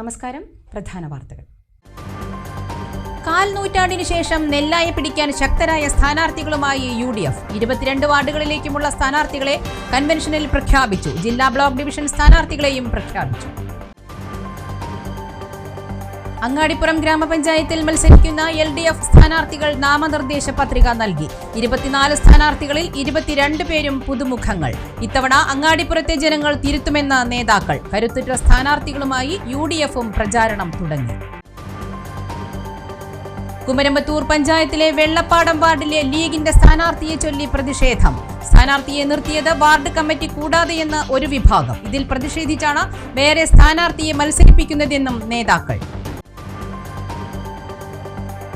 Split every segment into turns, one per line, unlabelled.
നമസ്കാരം. പ്രധാന വാർത്തകൾ. കാൽ നൂറ്റാണ്ടിനു ശേഷം നെല്ലായെ പിടിക്കാൻ ശക്തരായ സ്ഥാനാർത്ഥികളുമായി UDF 22 വാർഡുകളിലേക്കുമുള്ള സ്ഥാനാർത്ഥികളെ കൺവെൻഷനിൽ പ്രഖ്യാപിച്ചു. ജില്ലാ ബ്ലോക്ക് ഡിവിഷൻ സ്ഥാനാർത്ഥികളെയും പ്രഖ്യാപിച്ചു. അങ്ങാടിപ്പുറം ഗ്രാമപഞ്ചായത്തിൽ മത്സരിക്കുന്ന LDF സ്ഥാനാർത്ഥികൾ നാമനിർദ്ദേശ പത്രിക നൽകി. 24 സ്ഥാനാർത്ഥികളിൽ 22 പേരും പുതുമുഖങ്ങൾ. ഇത്തവണ അങ്ങാടിപ്പുറത്തെ ജനങ്ങൾ തിരുത്തുമെന്ന നേതാക്കൾ. കരുത്തുറ്റ സ്ഥാനാർത്ഥികളുമായി UDFും പ്രചാരണം തുടങ്ങി. കുമരമ്പത്തൂർ പഞ്ചായത്തിലെ വെള്ളപ്പാടം വാർഡിലെ ലീഗിന്റെ സ്ഥാനാർത്ഥിയെ ചൊല്ലി പ്രതിഷേധം. സ്ഥാനാർത്ഥിയെ നിർത്തിയത് വാർഡ് കമ്മിറ്റി കൂടാതെയെന്ന് ഒരു വിഭാഗം. ഇതിൽ പ്രതിഷേധിച്ചാണ് വേറെ സ്ഥാനാർത്ഥിയെ മത്സരിപ്പിക്കുന്നതെന്നും നേതാക്കൾ.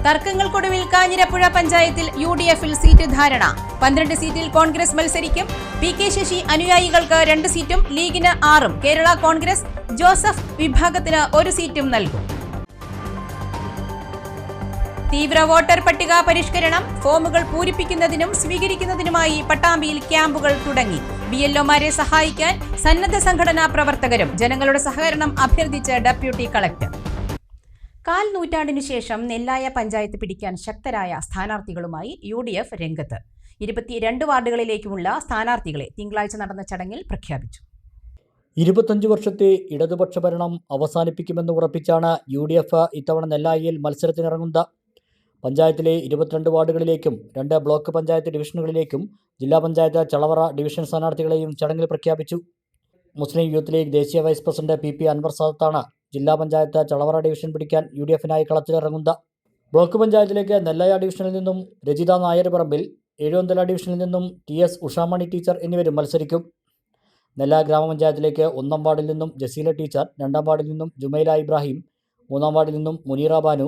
തർക്കങ്ങൾക്കൊടുവിൽ കാഞ്ഞിരപ്പുഴ പഞ്ചായത്തിൽ UDFിൽ സീറ്റ് ധാരണ. 12 സീറ്റിൽ കോൺഗ്രസ് മത്സരിക്കും. PK ശശി അനുയായികൾക്ക് 2 സീറ്റും ലീഗിന് 6ഉം കേരള കോൺഗ്രസ് ജോസഫ് വിഭാഗത്തിന് 1 സീറ്റും നൽകും. തീവ്ര വോട്ടർ പട്ടിക പരിഷ്കരണം. ഫോമുകൾ പൂരിപ്പിക്കുന്നതിനും സ്വീകരിക്കുന്നതിനുമായി പട്ടാമ്പിയിൽ ക്യാമ്പുകൾ തുടങ്ങി. BLOമാരെ സഹായിക്കാൻ സന്നദ്ധ സംഘടനാ പ്രവർത്തകരും. ജനങ്ങളുടെ സഹകരണം അഭ്യർത്ഥിച്ച് ഡെപ്യൂട്ടി കളക്ടർ. കാൽ നൂറ്റാണ്ടിനു ശേഷം നെല്ലായ പഞ്ചായത്ത് പിടിക്കാൻ ശക്തരായ സ്ഥാനാർത്ഥികളുമായി UDF രംഗത്ത്. 22 വാർഡുകളിലേക്കുമുള്ള സ്ഥാനാർത്ഥികളെ തിങ്കളാഴ്ച നടന്ന ചടങ്ങിൽ പ്രഖ്യാപിച്ചു.
25 വർഷത്തെ ഇടതുപക്ഷ ഭരണം അവസാനിപ്പിക്കുമെന്ന് ഉറപ്പിച്ചാണ് UDF ഇത്തവണ നെല്ലായിയിൽ മത്സരത്തിനിറങ്ങുന്നത്. പഞ്ചായത്തിലെ 22 വാർഡുകളിലേക്കും 2 ബ്ലോക്ക് പഞ്ചായത്ത് ഡിവിഷനുകളിലേക്കും ജില്ലാ പഞ്ചായത്ത് ചളവറ ഡിവിഷൻ സ്ഥാനാർത്ഥികളെയും ചടങ്ങിൽ പ്രഖ്യാപിച്ചു. മുസ്ലിം യൂത്ത് ലീഗ് ദേശീയ വൈസ് പ്രസിഡന്റ് PP അൻവർ സാദത്താണ് ജില്ലാ പഞ്ചായത്ത് ചളവറ ഡിവിഷൻ പിടിക്കാൻ UDFനായി കളത്തിലിറങ്ങുന്നത്. ബ്ലോക്ക് പഞ്ചായത്തിലേക്ക് നെല്ലായ ഡിവിഷനിൽ നിന്നും രജിത നായർ പറമ്പിൽ, എഴുവന്തല ഡിവിഷനിൽ നിന്നും TS ഉഷാമണി ടീച്ചർ എന്നിവരും മത്സരിക്കും. നെല്ലായ ഗ്രാമപഞ്ചായത്തിലേക്ക് 1-ാം വാർഡിൽ നിന്നും ജസീല ടീച്ചർ, 2-ാം വാർഡിൽ നിന്നും ജുമൈല ഇബ്രാഹിം, 3-ാം വാർഡിൽ നിന്നും മുനീറ ബാനു,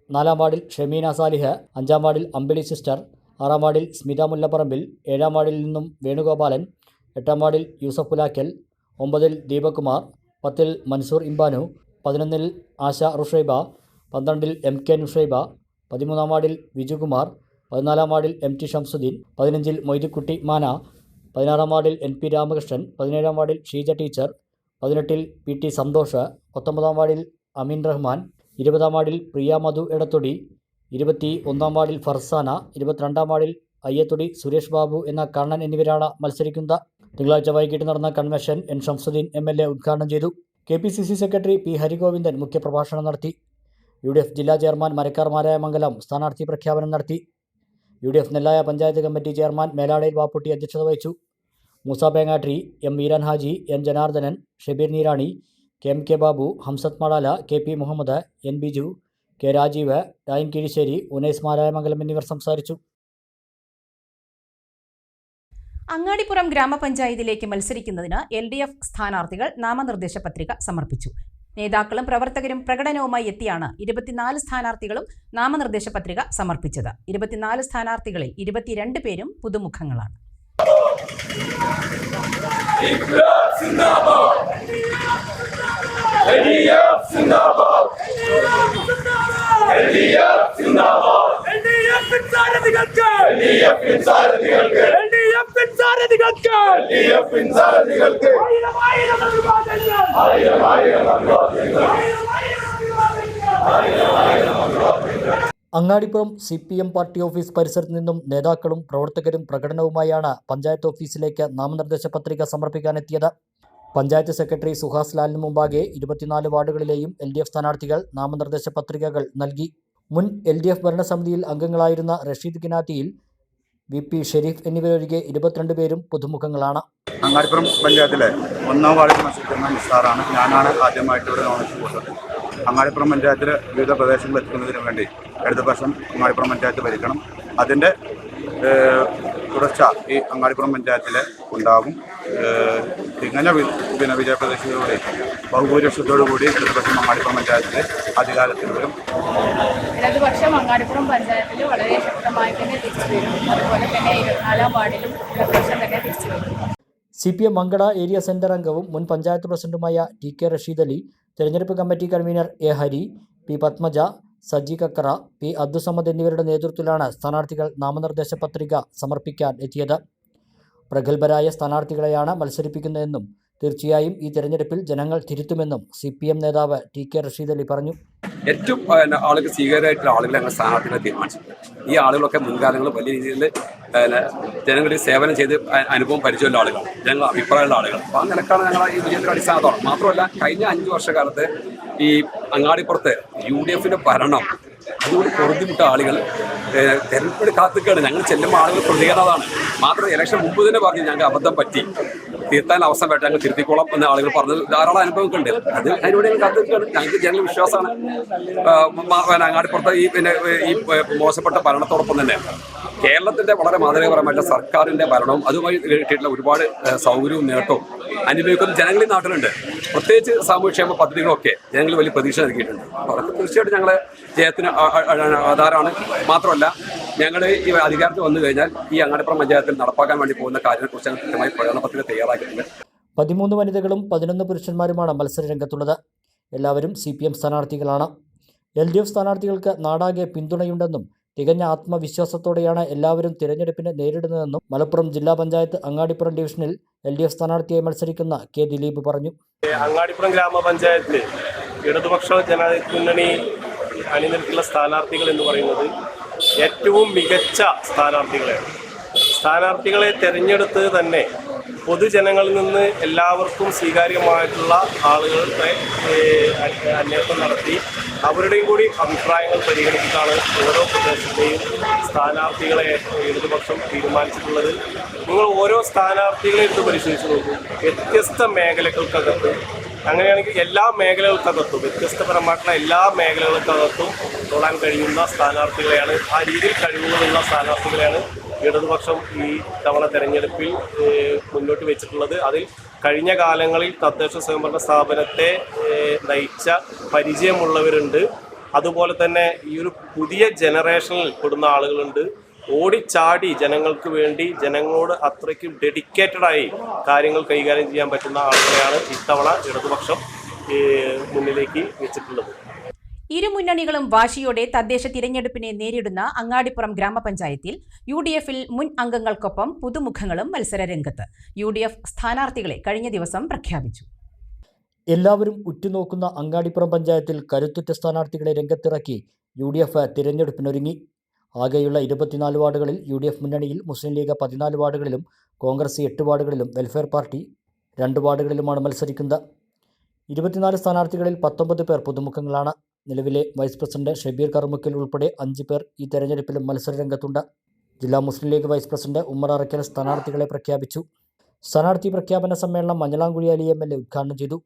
4-ാം വാർഡിൽ ഷെമീന സാലിഹ്, 5-ാം വാർഡിൽ അമ്പിളി സിസ്റ്റർ, 6-ാം വാർഡിൽ സ്മിത മുല്ലപ്പറമ്പിൽ, 7-ാം വാർഡിൽ നിന്നും വേണുഗോപാലൻ, 8-ാം വാർഡിൽ യൂസഫ് പുലാക്കൽ, 9-ൽ ദീപകുമാർ, 10-ൽ മൻസൂർ ഇമ്പാനു, 11-ൽ ആശ റുഷൈബ, 12-ൽ MK നുഷൈബ, 13-ാം വാർഡിൽ വിജുകുമാർ, 14-ാം വാർഡിൽ MT ഷംസുദ്ദീൻ, 15-ൽ മൊയ്തുക്കുട്ടി മാന, 16-ാം വാർഡിൽ NP രാമകൃഷ്ണൻ, 17-ാം വാർഡിൽ ഷീജ ടീച്ചർ, 18-ൽ PT സന്തോഷ്, 19-ാം വാർഡിൽ അമീൻ റഹ്മാൻ, 20-ാം വാർഡിൽ പ്രിയ മധു എടത്തൊടി, 21-ാം വാർഡിൽ ഫർസാന, 22-ാം വാർഡിൽ അയ്യത്തൊടി സുരേഷ് ബാബു എന്ന കണ്ണൻ എന്നിവരാണ് മത്സരിക്കുന്നത്. തിങ്കളാഴ്ച വൈകിട്ട് നടന്ന കൺവെൻഷൻ N ഷംസുദ്ദീൻ MLA ഉദ്ഘാടനം ചെയ്തു. KPCC സെക്രട്ടറി P ഹരിഗോവിന്ദൻ മുഖ്യപ്രഭാഷണം നടത്തി. UDF ജില്ലാ ചെയർമാൻ മരക്കാർ മാരായമംഗലം സ്ഥാനാർത്ഥി പ്രഖ്യാപനം നടത്തി. UDF Nellaya panchayat committee chairman മേലാടയിൽ വാപ്പുട്ടി അധ്യക്ഷത വഹിച്ചു. Musa Pengatri, M Meeran Haji, N Janardhanan, Shabeer Neerani, KMK Babu, Hamzath മടാല, KP Muhammad, N Biju, K Rajeev, ഡായിൻ Kizhissery, Unais Marayamangalam എന്നിവർ സംസാരിച്ചു.
അങ്ങാടിപ്പുറം ഗ്രാമപഞ്ചായത്തിലേക്ക് മത്സരിക്കുന്നതിന് LDF സ്ഥാനാർത്ഥികൾ നാമനിർദ്ദേശ പത്രിക സമർപ്പിച്ചു. നേതാക്കളും പ്രവർത്തകരും പ്രകടനവുമായി എത്തിയാണ് 24 സ്ഥാനാർത്ഥികളും നാമനിർദ്ദേശ പത്രിക സമർപ്പിച്ചത്. 24 സ്ഥാനാർത്ഥികളിൽ 22 പേരും പുതുമുഖങ്ങളാണ്.
അങ്ങാടിപ്പുറം CPM പാർട്ടി ഓഫീസ് പരിസരത്ത് നിന്നും നേതാക്കളും പ്രവർത്തകരും പ്രകടനവുമായാണ് പഞ്ചായത്ത് ഓഫീസിലേക്ക് നാമനിർദ്ദേശ പത്രിക സമർപ്പിക്കാനെത്തിയത്. പഞ്ചായത്ത് സെക്രട്ടറി സുഹാസ് ലാലിന് മുമ്പാകെ 24 വാർഡുകളിലെയും LDF സ്ഥാനാർത്ഥികൾ നാമനിർദ്ദേശ പത്രികകൾ നൽകി. മുൻ LDF ഭരണസമിതിയിൽ അംഗങ്ങളായിരുന്ന റഷീദ് കിനാത്തിയിൽ, VP ഷെരീഫ് എന്നിവരൊഴികെ 22 പേരും പുതുമുഖങ്ങളാണ്.
അങ്ങാടിപ്പുറം പഞ്ചായത്തിലെ 1-ാം വാർഡിൽ മത്സരിക്കുന്ന നിസാറാണ്. ഞാനാണ് ആദ്യമായിട്ട് ഇവിടെ നോമിനേഷൻ കൊടുത്തത്. അങ്ങാടിപ്പുറം പഞ്ചായത്തിലെ വിവിധ പ്രദേശങ്ങളിൽ എത്തുന്നതിന് വേണ്ടി ഇടതുപക്ഷം അങ്ങാടിപ്പുറം പഞ്ചായത്ത് ഭരിക്കണം. അതിൻ്റെ തുടർച്ച ഈ അങ്ങാടിപ്പുറം പഞ്ചായത്തിൽ ഉണ്ടാകും. ഇങ്ങനെ വിജയപ്രദേശത്തോടെ ബഹുഭൂരിപക്ഷത്തോടുകൂടി ഇടതുപക്ഷം അങ്ങാടിപ്പുറം പഞ്ചായത്തിൽ അധികാരത്തിൽ വരും.
ഇടതുപക്ഷം അങ്ങാടിപ്പുറം പഞ്ചായത്തിൽ വളരെ ശക്തമായി തന്നെ തിരിച്ചു വരും. അതുപോലെ തന്നെ 24-ാം വാർഡിലും ഇടതുപക്ഷം തന്നെ തിരിച്ചു വരും.
CPM മങ്കട ഏരിയ സെന്റർ അംഗവും മുൻ പഞ്ചായത്ത് പ്രസിഡന്റുമായ TK റഷീദ് അലി, തെരഞ്ഞെടുപ്പ് committee convener A Hari, P Padmaja, Saji Kakkara, P Abdussamad എന്നിവരുടെ നേതൃത്വത്തിലാണ് സ്ഥാനാർത്ഥികൾ നാമനിർദ്ദേശ പത്രിക സമർപ്പിക്കാൻ എത്തിയത്. പ്രഗത്ഭരായ സ്ഥാനാർത്ഥികളെയാണ് മത്സരിപ്പിക്കുന്നതെന്നും തീർച്ചയായും ഈ തെരഞ്ഞെടുപ്പിൽ ജനങ്ങൾ തിരുത്തുമെന്നും CPM നേതാവ് TK റഷീദ് അലി പറഞ്ഞു.
ഏറ്റവും ആളുകൾ സ്വീകാര്യമായിട്ടുള്ള ആളുകളെ ഞങ്ങൾ സ്ഥാനാർത്ഥികളെ തീരുമാനിച്ചിട്ടുണ്ട്. ഈ ആളുകളൊക്കെ മുൻകാലങ്ങളിൽ വലിയ രീതിയിൽ ജനങ്ങളിൽ സേവനം ചെയ്ത് അനുഭവം പരിചയമുള്ള ആളുകളാണ്, ജനങ്ങൾ അഭിപ്രായമുള്ള ആളുകൾ. അപ്പോൾ അങ്ങനെയൊക്കെയാണ് ഞങ്ങൾ ഈ വിജയത്തിൻ്റെ അടിസ്ഥാനത്തോളം. മാത്രമല്ല കഴിഞ്ഞ 5 വർഷക്കാലത്ത് ഈ അങ്ങാടിപ്പുറത്ത് UDF ഭരണം അതുകൊണ്ട് പൊറുതിമുട്ട ആളുകൾ തെരഞ്ഞെടുപ്പിന് കാത്തുകയാണ്. ഞങ്ങൾ ചെല്ലുമ്പോൾ ആളുകൾ പ്രതികരണതാണ്. മാത്രമല്ല ഇലക്ഷൻ മുമ്പ് തന്നെ പറഞ്ഞു ഞങ്ങൾക്ക് അബദ്ധം പറ്റി, തീർത്താൻ അവസരം വേണ്ട, ഞങ്ങൾ തിരുത്തിക്കോളാം എന്ന് ആളുകൾ പറഞ്ഞത് ധാരാളം അനുഭവങ്ങളുണ്ട്. അത് അതിനോട് ഞങ്ങൾ കാത്തുകയാണ്. ഞങ്ങൾക്ക് ജനങ്ങൾ വിശ്വാസമാണ്. അങ്ങാടിപ്പുറത്ത് ഈ മോശപ്പെട്ട ഭരണത്തോടൊപ്പം തന്നെ കേരളത്തിന്റെ വളരെ മാതൃകാപരമായിട്ടുള്ള സർക്കാരിന്റെ ഭരണവും അതുമായി കിട്ടിയിട്ടുള്ള ഒരുപാട് സൗകര്യവും നേട്ടവും അനുഭവിക്കുന്ന ജനങ്ങൾ ഈ നാട്ടിലുണ്ട്. പ്രത്യേകിച്ച് സാമൂഹ്യക്ഷേമ പദ്ധതികളൊക്കെ ജനങ്ങൾ വലിയ പ്രതീക്ഷ നൽകിയിട്ടുണ്ട്. അപ്പോൾ അതൊക്കെ തീർച്ചയായിട്ടും ഞങ്ങളെ ജയത്തിന് ആധാരമാണ്. മാത്രമല്ല ഞങ്ങൾ ഈ അധികാരത്തിൽ വന്നു കഴിഞ്ഞാൽ ഈ അങ്ങാടിപ്പുറം പഞ്ചായത്തിൽ നടപ്പാക്കാൻ വേണ്ടി പോകുന്ന കാര്യങ്ങളെക്കുറിച്ച് കൃത്യമായി പ്രകടന പത്രിക തയ്യാറാക്കിയിട്ടുണ്ട്.
13 വനിതകളും 11 പുരുഷന്മാരുമാണ് മത്സര രംഗത്തുള്ളത്. എല്ലാവരും CPM സ്ഥാനാർത്ഥികളാണ്. LDF സ്ഥാനാർത്ഥികൾക്ക് നാടാകെ പിന്തുണയുണ്ടെന്നും തികഞ്ഞ ആത്മവിശ്വാസത്തോടെയാണ് എല്ലാവരും തിരഞ്ഞെടുപ്പിനെ നേരിടുന്നതെന്നും മലപ്പുറം ജില്ലാ പഞ്ചായത്ത് അങ്ങാടിപ്പുറം ഡിവിഷനിൽ LDF സ്ഥാനാർത്ഥിയായി മത്സരിക്കുന്ന K ദിലീപ് പറഞ്ഞു.
അങ്ങാടിപ്പുറം ഗ്രാമപഞ്ചായത്തിൽ ഇടതുപക്ഷ ജനാധിപത്യ മുന്നണി അണിനിരത്തുള്ള സ്ഥാനാർത്ഥികൾ എന്ന് പറയുന്നത് ഏറ്റവും മികച്ച സ്ഥാനാർത്ഥികളെ തിരഞ്ഞെടുത്ത് തന്നെ പൊതുജനങ്ങളിൽ നിന്ന് എല്ലാവർക്കും സ്വീകാര്യമായിട്ടുള്ള ആളുകളുടെ അന്വേഷണം നടത്തി അവരുടെയും കൂടി അഭിപ്രായങ്ങൾ പരിഗണിച്ചിട്ടാണ് ഓരോ പ്രദേശത്തെയും സ്ഥാനാർത്ഥികളെ ഇടതുപക്ഷം തീരുമാനിച്ചിട്ടുള്ളത്. നിങ്ങൾ ഓരോ സ്ഥാനാർത്ഥികളെ എടുത്ത് പരിശോധിച്ച് നോക്കൂ. വ്യത്യസ്ത മേഖലകൾക്കകത്ത്, അങ്ങനെയാണെങ്കിൽ എല്ലാ മേഖലകൾക്കകത്തും വ്യത്യസ്തപരമായിട്ടുള്ള എല്ലാ മേഖലകൾക്കകത്തും തൊടാൻ കഴിയുന്ന സ്ഥാനാർത്ഥികളെയാണ്, ആ രീതിയിൽ കഴിവുകളുള്ള സ്ഥാനാർത്ഥികളെയാണ് ഇടതുപക്ഷം ഈ തവണ തെരഞ്ഞെടുപ്പിൽ മുന്നോട്ട് വെച്ചിട്ടുള്ളത്. അതിൽ കഴിഞ്ഞ കാലങ്ങളിൽ തദ്ദേശ സ്വയംഭരണ സ്ഥാപനത്തെ നയിച്ച പരിചയമുള്ളവരുണ്ട്. അതുപോലെ തന്നെ ഈ ഒരു പുതിയ ജനറേഷനിൽ പെടുന്ന ആളുകളുണ്ട്. ഓടിച്ചാടി ജനങ്ങൾക്ക് വേണ്ടി ജനങ്ങളോട് അത്രയ്ക്കും ഡെഡിക്കേറ്റഡായി കാര്യങ്ങൾ കൈകാര്യം ചെയ്യാൻ പറ്റുന്ന ആളുകളെയാണ് ഇത്തവണ ഇടതുപക്ഷം മുന്നിലേക്ക് വെച്ചിട്ടുള്ളത്.
ഇരു മുന്നണികളും വാശിയോടെ തദ്ദേശ തിരഞ്ഞെടുപ്പിനെ നേരിടുന്ന അങ്ങാടിപ്പുറം ഗ്രാമപഞ്ചായത്തിൽ UDFൽ മുൻ അംഗങ്ങൾക്കൊപ്പം പുതുമുഖങ്ങളും മത്സരരംഗത്ത്. UDF സ്ഥാനാർത്ഥികളെ കഴിഞ്ഞ ദിവസം പ്രഖ്യാപിച്ചു.
എല്ലാവരും ഉറ്റുനോക്കുന്ന അങ്ങാടിപ്പുറം പഞ്ചായത്തിൽ കരുത്തുറ്റ സ്ഥാനാർത്ഥികളെ രംഗത്തിറക്കി UDF തിരഞ്ഞെടുപ്പിനൊരുങ്ങി. ആകെയുള്ള 24 വാർഡുകളിൽ UDF മുന്നണിയിൽ മുസ്ലിം ലീഗ് 14 വാർഡുകളിലും കോൺഗ്രസ് 8 വാർഡുകളിലും വെൽഫെയർ പാർട്ടി 2 വാർഡുകളിലുമാണ് മത്സരിക്കുന്നത്. 24 സ്ഥാനാർത്ഥികളിൽ 19 പേർ പുതുമുഖങ്ങളാണ്. നിലവിലെ വൈസ് പ്രസിഡന്റ് ഷബീർ കറുമുക്കിൽ ഉൾപ്പെടെ 5 പേർ ഈ തെരഞ്ഞെടുപ്പിലും മത്സരരംഗത്തുണ്ട്. ജില്ലാ മുസ്ലിം ലീഗ് വൈസ് പ്രസിഡന്റ് ഉമ്മർ അറക്കൽ സ്ഥാനാർത്ഥികളെ പ്രഖ്യാപിച്ചു. സ്ഥാനാർത്ഥി പ്രഖ്യാപന സമ്മേളനം മഞ്ഞളാംകുഴി അലി MLA ഉദ്ഘാടനം ചെയ്തു.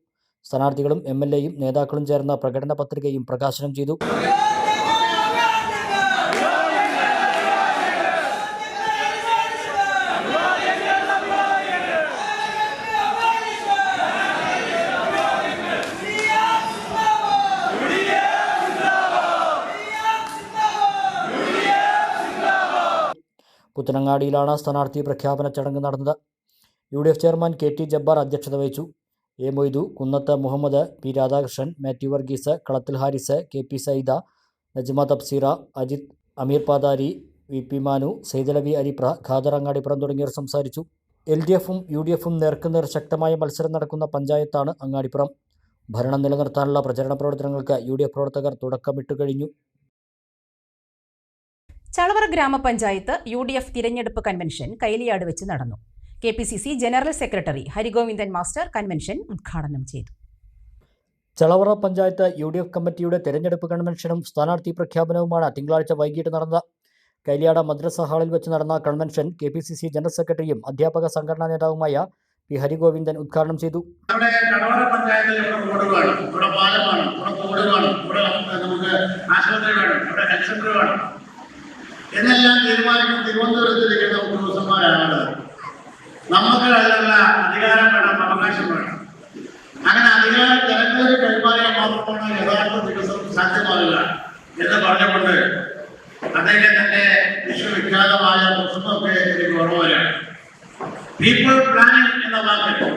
സ്ഥാനാർത്ഥികളും MLAയും നേതാക്കളും ചേർന്ന പ്രകടന പത്രികയും പ്രകാശനം ചെയ്തു. പുത്തനങ്ങാടിയിലാണ് സ്ഥാനാർത്ഥി പ്രഖ്യാപന ചടങ്ങ് നടന്നത്. UDF ചെയർമാൻ KT ജബ്ബാർ അധ്യക്ഷത വഹിച്ചു. A Moidu, Kunnath Muhammad, P Radhakrishnan, Mathew Varghese, കളത്തിൽ ഹാരിസ്, KP സൈദ, നജ്മ തബ്സീറ, അജിത്, അമീർ പാതാരി, VP മാനു, സൈദലവി അരിപ്ര, ഖാദർ അങ്ങാടിപ്പുറം തുടങ്ങിയവർ സംസാരിച്ചു. LDFും UDFും നേർക്കുനേർ ശക്തമായ മത്സരം നടക്കുന്ന പഞ്ചായത്താണ് അങ്ങാടിപ്പുറം. ഭരണം നിലനിർത്താനുള്ള പ്രചരണ പ്രവർത്തനങ്ങൾക്ക് UDF പ്രവർത്തകർ തുടക്കമിട്ടു കഴിഞ്ഞു.
ചളവറ ഗ്രാമപഞ്ചായത്ത് UDF തിരഞ്ഞെടുപ്പ് കൺവെൻഷൻ കൈലിയാട് വെച്ച് നടന്നു. KPCC general secretary Harigovindan master convention ഉദ്ഘാടനം ചെയ്തു.
ചളവറ പഞ്ചായത്ത് UDF കമ്മിറ്റിയുടെ തെരഞ്ഞെടുപ്പ് കൺവെൻഷനും സ്ഥാനാർത്ഥി പ്രഖ്യാപനവുമാണ് തിങ്കളാഴ്ച വൈകിട്ട് നടന്നത്. കൈലിയാട് മദ്രസ ഹാളിൽ വെച്ച് നടന്ന കൺവെൻഷൻ KPCC ജനറൽ സെക്രട്ടറിയും അധ്യാപക സംഘടനാ നേതാവുമായ P ഹരിഗോവിന്ദൻ ഉദ്ഘാടനം ചെയ്തു.
എന്നെല്ലാം തീരുമാനിക്കുന്ന തിരുവനന്തപുരത്തിരിക്കുന്ന ഉദ്യോഗസ്ഥന്മാരാണ്. നമുക്ക് അതിനുള്ള അധികാരം വേണം, അവകാശം വേണം. അങ്ങനെ അധികാരം ജനങ്ങൾക്ക് കൈമാറിയാൽ മാത്രമാണ് യഥാർത്ഥ വികസനം സാധ്യമാവില്ല എന്ന് പറഞ്ഞുകൊണ്ട് അദ്ദേഹത്തിന്റെ വിശ്വവിഖ്യാതമായ പുസ്തകമൊക്കെ എനിക്ക് ഓർമ്മയാണ്. പീപ്പിൾ പ്ലാനിംഗ് എന്ന വാക്ക്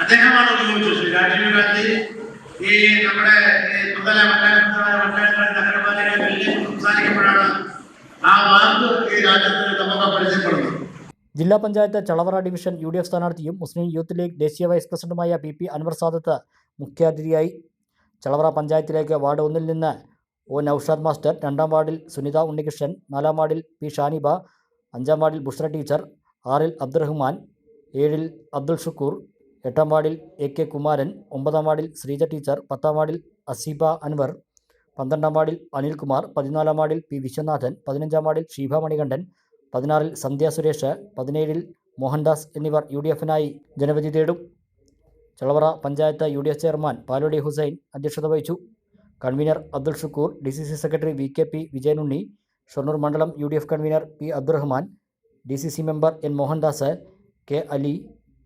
അദ്ദേഹമാണ് ഉപയോഗിച്ചത്. ശ്രീ രാജീവ് ഗാന്ധി ഈ നമ്മുടെ നഗരപാലിക ബില്ലിൽ സംസാരിക്കുമ്പോഴാണ് ആ വാക്ക് ഈ രാജ്യത്തിന് നമുക്ക് പരിചയപ്പെടുന്നത്.
ജില്ലാ പഞ്ചായത്ത് ചളവറ ഡിവിഷൻ UDF സ്ഥാനാർത്ഥിയും മുസ്ലിം യൂത്ത് ലീഗ് ദേശീയ വൈസ് പ്രസിഡന്റുമായ PP അൻവർ സാദത്ത് മുഖ്യാതിഥിയായി. ചളവറ പഞ്ചായത്തിലേക്ക് വാർഡ് 1 നിന്ന് O നൌഷാദ് മാസ്റ്റർ, 2-ാം വാർഡിൽ സുനിത ഉണ്ണികൃഷ്ണൻ, 4-ാം വാർഡിൽ P ഷാനിബ, 5-ാം വാർഡിൽ ബുഷ്ര ടീച്ചർ, 6-ൽ അബ്ദുറഹ്മാൻ, 7-ൽ അബ്ദുൾ ഷുക്കൂർ, 8-ാം വാർഡിൽ AK കുമാരൻ, 9-ാം വാർഡിൽ ശ്രീജ ടീച്ചർ, 10-ാം വാർഡിൽ അസീബ അൻവർ, 12-ാം വാർഡിൽ അനിൽകുമാർ, 14-ാം വാർഡിൽ P വിശ്വനാഥൻ, 15-ാം വാർഡിൽ ഷീബ മണികണ്ഠൻ, 16-ൽ സന്ധ്യ സുരേഷ്, 17-ൽ മോഹൻദാസ് എന്നിവർ UDFനായി ജനവിധി തേടും. ചളവറ പഞ്ചായത്ത് UDF ചെയർമാൻ പാലോടി ഹുസൈൻ അധ്യക്ഷത വഹിച്ചു. Convener Abdul Shukkoor, DCC secretary VKP Vijayanunni, Shoranur മണ്ഡലം UDF convener P Abdurahman, DCC member N Mohandas, K Ali,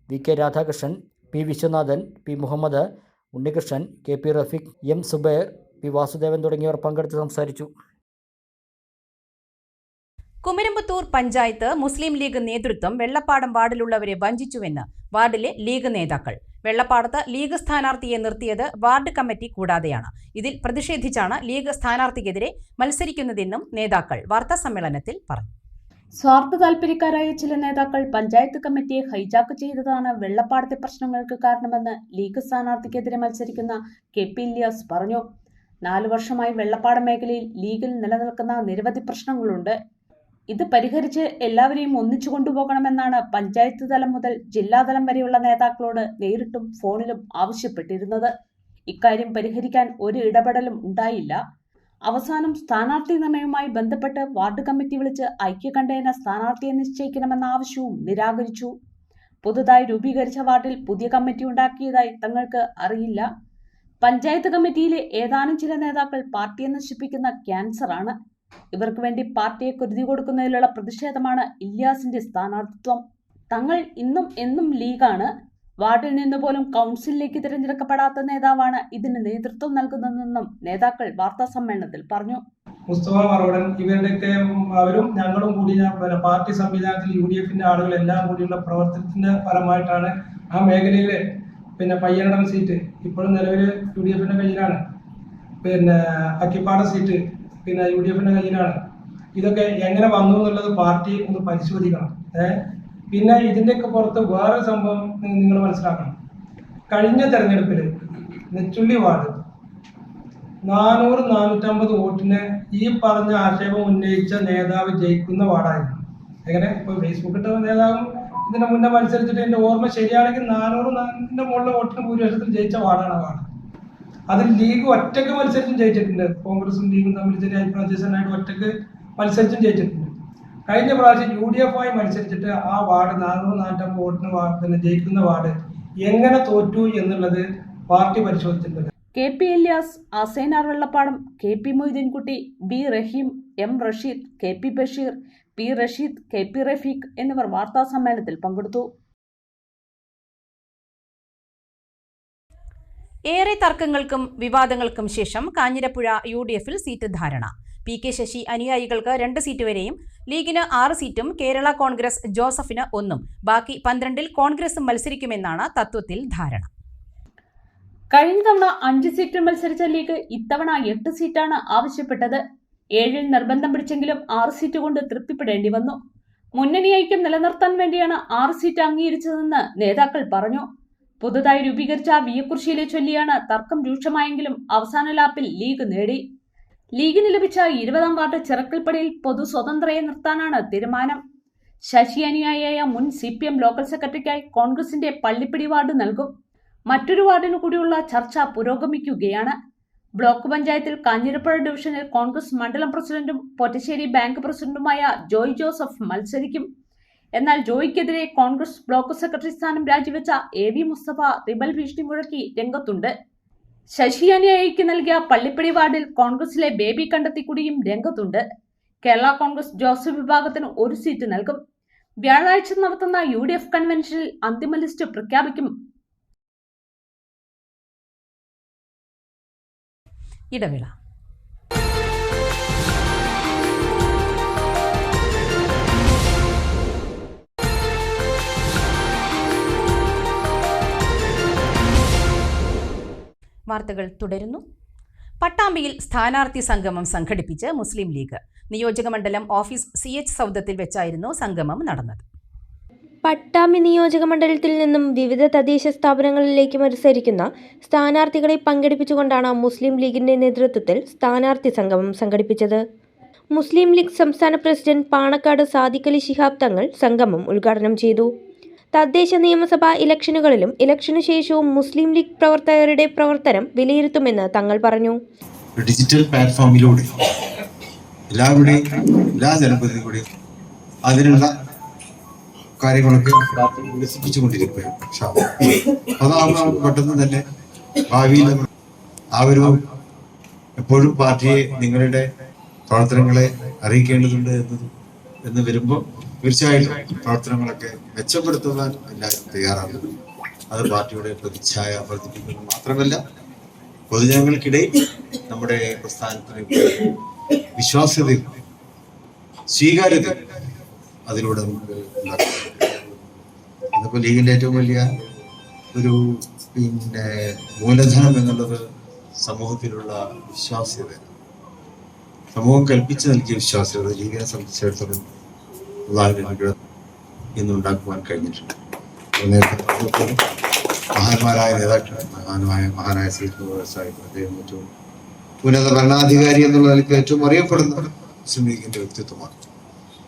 VK Radhakrishnan, P Viswanathan, P Muhammad, Unnikrishnan, KP Rafeeq, M Subair, P Vasudevan തുടങ്ങിയവർ പങ്കെടുത്ത് സംസാരിച്ചു.
കുമരമ്പത്തൂർ പഞ്ചായത്ത് മുസ്ലിം ലീഗ് നേതൃത്വം വെള്ളപ്പാടം വാർഡിലുള്ളവരെ വഞ്ചിച്ചുവെന്ന് വാർഡിലെ ലീഗ് നേതാക്കൾ. വെള്ളപ്പാടത്ത് ലീഗ് സ്ഥാനാർത്ഥിയെ നിർത്തിയത് വാർഡ് കമ്മിറ്റി കൂടാതെയാണ്. ഇതിൽ പ്രതിഷേധിച്ചാണ് ലീഗ് സ്ഥാനാർത്ഥിക്കെതിരെ മത്സരിക്കുന്നതെന്നും നേതാക്കൾ വാർത്താസമ്മേളനത്തിൽ പറഞ്ഞു.
സ്വാർത്ഥ താൽപര്യക്കാരായ ചില നേതാക്കൾ പഞ്ചായത്ത് കമ്മിറ്റിയെ ഹൈജാക്ക് ചെയ്തതാണ് വെള്ളപ്പാടത്തെ പ്രശ്നങ്ങൾക്ക് കാരണമെന്ന് ലീഗ് സ്ഥാനാർത്ഥിക്കെതിരെ മത്സരിക്കുന്ന KP ഇല്യാസ് പറഞ്ഞു. 4 വർഷമായി വെള്ളപ്പാടം മേഖലയിൽ ലീഗിൽ നിലനിൽക്കുന്ന നിരവധി പ്രശ്നങ്ങളുണ്ട്. ഇത് പരിഹരിച്ച് എല്ലാവരെയും ഒന്നിച്ചു കൊണ്ടുപോകണമെന്നാണ് പഞ്ചായത്ത് തലം മുതൽ ജില്ലാതലം വരെയുള്ള നേതാക്കളോട് നേരിട്ടും ഫോണിലും ആവശ്യപ്പെട്ടിരുന്നത്. ഇക്കാര്യം പരിഹരിക്കാൻ ഒരു ഇടപെടലും ഉണ്ടായില്ല. അവസാനം സ്ഥാനാർത്ഥി നിർണയവുമായി ബന്ധപ്പെട്ട് വാർഡ് കമ്മിറ്റി വിളിച്ച് ഐക്യകണ്ഠേന സ്ഥാനാർത്ഥിയെ നിശ്ചയിക്കണമെന്ന ആവശ്യവും നിരാകരിച്ചു. പുതുതായി രൂപീകരിച്ച വാർഡിൽ പുതിയ കമ്മിറ്റി ഉണ്ടാക്കിയതായി തങ്ങൾക്ക് അറിയില്ല. പഞ്ചായത്ത് കമ്മിറ്റിയിലെ ഏതാനും ചില നേതാക്കൾ പാർട്ടിയെ നശിപ്പിക്കുന്ന ക്യാൻസറാണ്. ഇവർക്ക് വേണ്ടി പാർട്ടിയെ കരുതി കൊടുക്കുന്നതിലുള്ള പ്രതിഷേധമാണ് ഇല്യാസിന്റെ സ്ഥാനാർത്ഥിത്വം. തങ്ങൾ ഇന്നും എന്നും ലീഗാണ്. വാർഡിൽ നിന്ന് പോലും കൗൺസിലിലേക്ക് തിരഞ്ഞെടുക്കപ്പെടാത്ത നേതാവാണ് ഇതിന് നേതൃത്വം നൽകുന്നതെന്നും നേതാക്കൾ വാർത്താസമ്മേളനത്തിൽ പറഞ്ഞു.
മുസ്തഫ മറോടൻ ഇവരുടെയൊക്കെ അവരും ഞങ്ങളും കൂടി പാർട്ടി സംവിധാനത്തിൽ UDFന്റെ ആളുകൾ എല്ലാം കൂടിയുള്ള പ്രവർത്തനത്തിന്റെ ഫലമായിട്ടാണ് ആ മേഖലയിൽ പയ്യനടം സീറ്റ് ഇപ്പോഴും നിലവിൽ UDFന്റെ കയ്യിലാണ്. അക്കിപ്പാട സീറ്റ് UDFന്റെ കയ്യിലാണ്. ഇതൊക്കെ എങ്ങനെ വന്നു എന്നുള്ളത് പാർട്ടി ഒന്ന് പരിശോധിക്കണം. പിന്നെ ഇതിൻ്റെയൊക്കെ പുറത്ത് വേറെ സംഭവം നിങ്ങൾ മനസ്സിലാക്കണം. കഴിഞ്ഞ തെരഞ്ഞെടുപ്പിൽ നെച്ചുള്ളി വാർഡ് 400-450 വോട്ടിന് ഈ പറഞ്ഞ ആക്ഷേപം ഉന്നയിച്ച നേതാവ് ജയിക്കുന്ന വാർഡായിരുന്നു. എങ്ങനെ ഇപ്പോൾ ഫേസ്ബുക്കിട്ട നേതാവും ഇതിന്റെ മുന്നേ മത്സരിച്ചിട്ട് എൻ്റെ ഓർമ്മ ശരിയാണെങ്കിൽ 400 മുകളിൽ വോട്ടിന് ഭൂരിപക്ഷത്തിൽ ജയിച്ച വാർഡാണ് വാർഡ്. അതിൽ ലീഗ് ഒറ്റക്ക് മത്സരിച്ചും ജയിച്ചിട്ടുണ്ട്. കോൺഗ്രസും ലീഗും തമ്മിൽ ചെറിയ അഭിപ്രായമായിട്ട് ഒറ്റക്ക് മത്സരിച്ചും ജയിച്ചിട്ടുണ്ട്. കഴിഞ്ഞ പ്രാവശ്യം UDFമായി മത്സരിച്ചിട്ട് ആ വാർഡ് 400-450 വോട്ടിന് ജയിക്കുന്ന വാർഡ് എങ്ങനെ തോറ്റു എന്നുള്ളത് പാർട്ടി പരിശോധിച്ചിട്ടുണ്ട്.
KP Ilyas, Asainar Vellappadam, KP Moideenkutty, B Rahim, M Rasheed, KP Basheer, P Rasheed, KP Rafeeq എന്നിവർ വാർത്താ സമ്മേളനത്തിൽ പങ്കെടുത്തു.
ഏറെ തർക്കങ്ങൾക്കും വിവാദങ്ങൾക്കും ശേഷം കാഞ്ഞിരപ്പുഴ UDFൽ സീറ്റ് ധാരണ. PK ശശി അനുയായികൾക്ക് 2 സീറ്റ് വരെയും ലീഗിന് 6 സീറ്റും കേരള കോൺഗ്രസ് ജോസഫിന് 1, ബാക്കി 12ൽ കോൺഗ്രസും മത്സരിക്കുമെന്നാണ് തത്വത്തിൽ ധാരണ.
കഴിഞ്ഞ തവണ 5 സീറ്റിൽ മത്സരിച്ച ലീഗ് ഇത്തവണ 8 സീറ്റാണ് ആവശ്യപ്പെട്ടത്. 7ൽ നിർബന്ധം പിടിച്ചെങ്കിലും 6 സീറ്റ് കൊണ്ട് തൃപ്തിപ്പെടേണ്ടി വന്നു. മുന്നണി ഐക്യം നിലനിർത്താൻ വേണ്ടിയാണ് 6 സീറ്റ് അംഗീകരിച്ചതെന്ന് നേതാക്കൾ പറഞ്ഞു. പുതുതായി രൂപീകരിച്ച വിയക്കുറിശിയിലെ ചൊല്ലിയാണ് തർക്കം രൂക്ഷമായെങ്കിലും അവസാന ലാപ്പിൽ ലീഗ് നേടി. ലീഗിന് ലഭിച്ച 20-ാം വാർഡ് ചിറക്കൽപ്പടിയിൽ പൊതു സ്വതന്ത്രയെ നിർത്താനാണ് തീരുമാനം. ശശി അനുയായിയായ മുൻ CPM ലോക്കൽ സെക്രട്ടറിക്കായി കോൺഗ്രസിന്റെ പള്ളിപ്പടി വാർഡ് നൽകും. മറ്റൊരു വാർഡിനു കൂടിയുള്ള ചർച്ച പുരോഗമിക്കുകയാണ്. ബ്ലോക്ക് പഞ്ചായത്തിൽ കാഞ്ഞിരപ്പുഴ ഡിവിഷനിൽ കോൺഗ്രസ് മണ്ഡലം പ്രസിഡന്റും പൊറ്റശ്ശേരി ബാങ്ക് പ്രസിഡന്റുമായ ജോയ് ജോസഫ് മത്സരിക്കും. എന്നാൽ ജോയിക്കെതിരെ കോൺഗ്രസ് ബ്ലോക്ക് സെക്രട്ടറി സ്ഥാനം രാജിവെച്ച AV മുസ്തഫ റിബൽ ഭീഷണി മുഴക്കി രംഗത്തുണ്ട്. ശശി അനുയായിക്ക് നൽകിയ പള്ളിപ്പടി വാർഡിൽ കോൺഗ്രസിലെ ബേബി കണ്ടെത്തിക്കുടിയും രംഗത്തുണ്ട്. കേരള കോൺഗ്രസ് ജോസഫ് വിഭാഗത്തിന് 1 സീറ്റ് നൽകും. വ്യാഴാഴ്ച നടത്തുന്ന UDF കൺവെൻഷനിൽ അന്തിമ ലിസ്റ്റ് പ്രഖ്യാപിക്കും.
ഇടവേള. വാർത്തകൾ തുടരുന്നു. പട്ടാമ്പിയിൽ സ്ഥാനാർത്ഥി സംഗമം സംഘടിപ്പിച്ച് മുസ്ലിം ലീഗ്. നിയോജകമണ്ഡലം ഓഫീസ് CH സൗധത്തിൽ വെച്ചായിരുന്നു സംഗമം നടന്നത്.
പട്ടാമ്പി നിയോജക മണ്ഡലത്തിൽ നിന്നും വിവിധ തദ്ദേശ സ്ഥാപനങ്ങളിലേക്ക് മത്സരിക്കുന്ന സ്ഥാനാർത്ഥികളെ പങ്കെടുപ്പിച്ചുകൊണ്ടാണ് മുസ്ലിം ലീഗിന്റെ നേതൃത്വത്തിൽ സ്ഥാനാർത്ഥി സംഗമം സംഘടിപ്പിച്ചത്. മുസ്ലിം ലീഗ് സംസ്ഥാന പ്രസിഡന്റ് പാണക്കാട് സാദിഖ് അലി ശിഹാബ് തങ്ങൾ സംഗമം ഉദ്ഘാടനം ചെയ്തു. തദ്ദേശ നിയമസഭാ ഇലക്ഷനുകളിലും ഇലക്ഷനു ശേഷവും മുസ്ലിം ലീഗ് പ്രവർത്തകരുടെ പ്രവർത്തനം വിലയിരുത്തുമെന്ന് തങ്ങൾ പറഞ്ഞു.
ഡിജിറ്റൽ പ്ലാറ്റ്ഫോമിലൂടെ എല്ലാവരുടെയും എല്ലാ ജനപ്രതിനിധികളുടെയും അതിനുള്ള കാര്യങ്ങളൊക്കെ വികസിപ്പിച്ചുകൊണ്ടിരിക്കുകയാണ്. അതാകുമ്പോൾ പെട്ടെന്ന് തന്നെ ഭാവിയിൽ ആവരും എപ്പോഴും പാർട്ടിയെ നിങ്ങളുടെ പ്രവർത്തനങ്ങളെ അറിയിക്കേണ്ടതുണ്ട് എന്ന് വരുമ്പോൾ തീർച്ചയായിട്ടും പ്രവർത്തനങ്ങളൊക്കെ മെച്ചപ്പെടുത്തുവാൻ എല്ലാവരും തയ്യാറാകും. അത് പാർട്ടിയുടെ പ്രതിച്ഛായ വർദ്ധിപ്പിക്കുന്നത് മാത്രമല്ല പൊതുജനങ്ങൾക്കിടയിൽ നമ്മുടെ പ്രസ്ഥാനത്തിന് വിശ്വാസ്യതയും സ്വീകാര്യതയും അതിലൂടെ നമുക്ക് ഉണ്ടാക്കാം. ഇന്നിപ്പോൾ ലീഗിൻ്റെ ഏറ്റവും വലിയ ഒരു മൂലധനം എന്നുള്ളത് സമൂഹത്തിലുള്ള വിശ്വാസ്യത, സമൂഹം കൽപ്പിച്ചു നൽകിയ വിശ്വാസ്യത ലീഗിനെ സംബന്ധിച്ചിടത്തോളം ഇന്നുണ്ടാക്കുവാൻ കഴിഞ്ഞിട്ടുണ്ട്. നേരത്തെ മഹാന്മാരായ നേതാക്കൾ, മഹാനായ സാഹിബ് അദ്ദേഹം ഏറ്റവും ഉന്നത ഭരണാധികാരി എന്നുള്ള നിലയ്ക്ക് ഏറ്റവും അറിയപ്പെടുന്ന മുസ്ലിം ലീഗിന്റെ വ്യക്തിത്വമാണ്.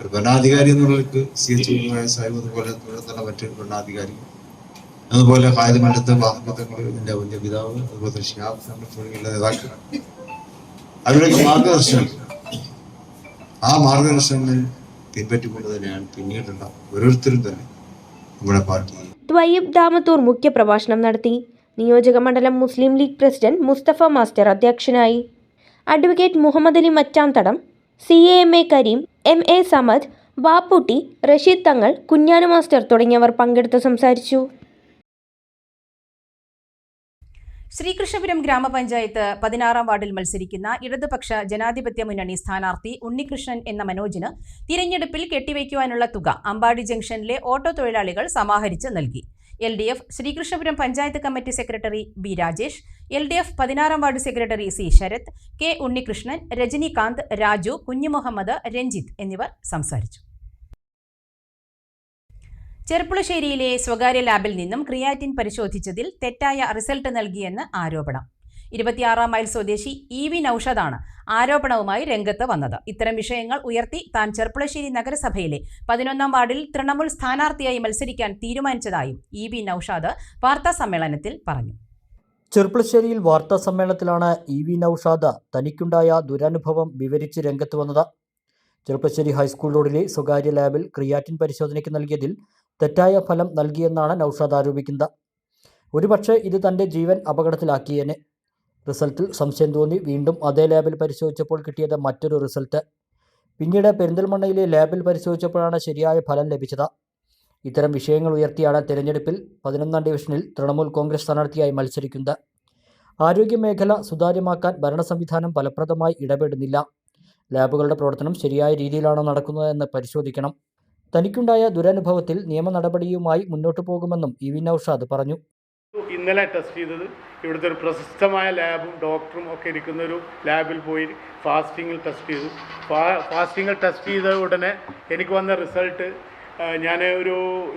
ഒരു ഭരണാധികാരി എന്നുള്ളവർക്ക് CH സാഹിബ് അതുപോലെ തുടർന്നുള്ള മറ്റ് ഭരണാധികാരികൾ, അതുപോലെ ഹാജിമണ്ഡലത്തെ വാഹനങ്ങൾ, എൻ്റെ വലിയ പിതാവ്, അതുപോലെ ഷിഹാബ് തുടങ്ങിയുള്ള നേതാക്കൾ, അവരുടെയൊക്കെ മാർഗദർശനങ്ങൾ, ആ മാർഗദർശനങ്ങൾ പിൻപറ്റിക്കൊണ്ട് തന്നെയാണ് പിന്നീടുള്ള ഓരോരുത്തരും തന്നെ നമ്മുടെ പാർട്ടി.
ത്വയ്യിബ് ദാമത്തൂർ മുഖ്യപ്രഭാഷണം നടത്തി. നിയോജക മണ്ഡലം മുസ്ലിം ലീഗ് പ്രസിഡന്റ് മുസ്തഫ മാസ്റ്റർ അധ്യക്ഷനായി. Advocate Muhammad Ali Machamthadam, CAMA Karim, MA Samad, Bapputty, Rasheed Thangal, Kunjanu master തുടങ്ങിയവർ പങ്കെടുത്ത് സംസാരിച്ചു.
ശ്രീകൃഷ്ണപുരം ഗ്രാമപഞ്ചായത്ത് 16-ാം വാർഡിൽ മത്സരിക്കുന്ന ഇടതുപക്ഷ ജനാധിപത്യ മുന്നണി സ്ഥാനാർത്ഥി ഉണ്ണികൃഷ്ണൻ എന്ന മനോജിന് തിരഞ്ഞെടുപ്പിൽ കെട്ടിവയ്ക്കുവാനുള്ള തുക അമ്പാടി ജംഗ്ഷനിലെ ഓട്ടോ തൊഴിലാളികൾ സമാഹരിച്ച് നൽകി. LDF Sreekrishnapuram panchayat committee secretary B Rajesh, LDF 16-ാം ward secretary C Sarath, K Unnikrishnan, Rajinikanth, Raju, Kunhimuhammad, Ranjith എന്നിവർ സംസാരിച്ചു. ചെർപ്പുളശ്ശേരിയിലെ സ്വകാര്യ ലാബിൽ നിന്നും ക്രിയാറ്റിൻ പരിശോധിച്ചതിൽ തെറ്റായ റിസൾട്ട് നൽകിയെന്ന് ആരോപണം. 26-ാം മൈൽ സ്വദേശി EV നൌഷാദാണ് ആരോപണവുമായി രംഗത്ത് വന്നത്. ഇത്തരം വിഷയങ്ങൾ ഉയർത്തി താൻ ചെർപ്പുളശ്ശേരി നഗരസഭയിലെ 11-ാം വാർഡിൽ തൃണമൂൽ സ്ഥാനാർത്ഥിയായി മത്സരിക്കാൻ തീരുമാനിച്ചതായും EV നൌഷാദ് വാർത്താസമ്മേളനത്തിൽ പറഞ്ഞു.
ചെർപ്പുളശ്ശേരിയിൽ വാർത്താ സമ്മേളനത്തിലാണ് EV നൌഷാദ് തനിക്കുണ്ടായ ദുരനുഭവം വിവരിച്ച് രംഗത്ത് വന്നത്. ചെർപ്പുളശ്ശേരി ഹൈസ്കൂൾ റോഡിലെ സ്വകാര്യ ലാബിൽ ക്രിയാറ്റിൻ പരിശോധനയ്ക്ക് നൽകിയതിൽ തെറ്റായ ഫലം നൽകിയെന്നാണ് നൌഷാദ് ആരോപിക്കുന്നത്. ഒരുപക്ഷെ ഇത് തൻ്റെ ജീവൻ അപകടത്തിലാക്കിയേനെ. റിസൾട്ടിൽ സംശയം തോന്നി വീണ്ടും അതേ ലാബിൽ പരിശോധിച്ചപ്പോൾ കിട്ടിയത് മറ്റൊരു റിസൾട്ട്. പിന്നീട് പെരിന്തൽമണ്ണയിലെ ലാബിൽ പരിശോധിച്ചപ്പോഴാണ് ശരിയായ ഫലം ലഭിച്ചത്. ഇത്തരം വിഷയങ്ങൾ ഉയർത്തിയാണ് തെരഞ്ഞെടുപ്പിൽ 11-ാം ഡിവിഷനിൽ തൃണമൂൽ കോൺഗ്രസ് സ്ഥാനാർത്ഥിയായി മത്സരിക്കുന്നത്. ആരോഗ്യമേഖല സുതാര്യമാക്കാൻ ഭരണ സംവിധാനം ഫലപ്രദമായി ഇടപെടുന്നില്ല. ലാബുകളുടെ പ്രവർത്തനം ശരിയായ രീതിയിലാണോ നടക്കുന്നതെന്ന് പരിശോധിക്കണം. തനിക്കുണ്ടായ ദുരനുഭവത്തിൽ നിയമ നടപടിയുമായി മുന്നോട്ടു പോകുമെന്നും EV നൌഷാദ് പറഞ്ഞു.
ഇന്നലെ ടെസ്റ്റ് ചെയ്തത് ഇവിടുത്തെ ഒരു പ്രശസ്തമായ ലാബും ഡോക്ടറും ഒക്കെ ഇരിക്കുന്ന ഒരു ലാബിൽ പോയി ഫാസ്റ്റിങ്ങിൽ ടെസ്റ്റ് ചെയ്തു. ഫാസ്റ്റിങ്ങിൽ ടെസ്റ്റ് ചെയ്ത ഉടനെ എനിക്ക് വന്ന റിസൾട്ട്, ഞാൻ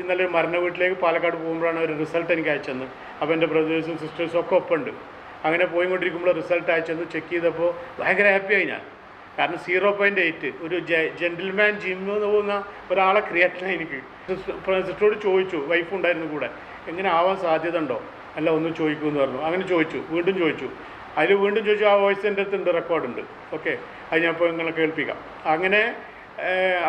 ഇന്നലെ ഒരു മരണ വീട്ടിലേക്ക് പാലക്കാട് പോകുമ്പോഴാണ് ഒരു റിസൾട്ട് എനിക്ക് അയച്ചത്. അപ്പോൾ എൻ്റെ ബ്രദേഴ്സും സിസ്റ്റേഴ്സും ഒക്കെ ഒപ്പമുണ്ട്. അങ്ങനെ പോയിക്കൊണ്ടിരിക്കുമ്പോൾ റിസൾട്ട് അയച്ചെന്ന് ചെക്ക് ചെയ്തപ്പോൾ ഭയങ്കര ഹാപ്പിയായി ഞാൻ. കാരണം 0.8 ഒരു ജെന്റിൽമാൻ ജിമ്മിൽ പോകുന്ന ഒരാളെ ക്രിയാറ്റിനായി എനിക്ക്. സിസ്റ്ററോട് ചോദിച്ചു, വൈഫ് ഉണ്ടായിരുന്നു കൂടെ, എങ്ങനെ ആവാൻ സാധ്യത ഉണ്ടോ, അല്ല ഒന്ന് ചോദിക്കുമെന്ന് പറഞ്ഞു. അങ്ങനെ വീണ്ടും ചോദിച്ചു. വീണ്ടും ചോദിച്ചു. ആ വോയിസ് എൻ്റെ അടുത്തുണ്ട്, റെക്കോർഡുണ്ട്. ഓക്കെ, അത് ഞാൻ ഇപ്പോൾ നിങ്ങളെ കേൾപ്പിക്കാം. അങ്ങനെ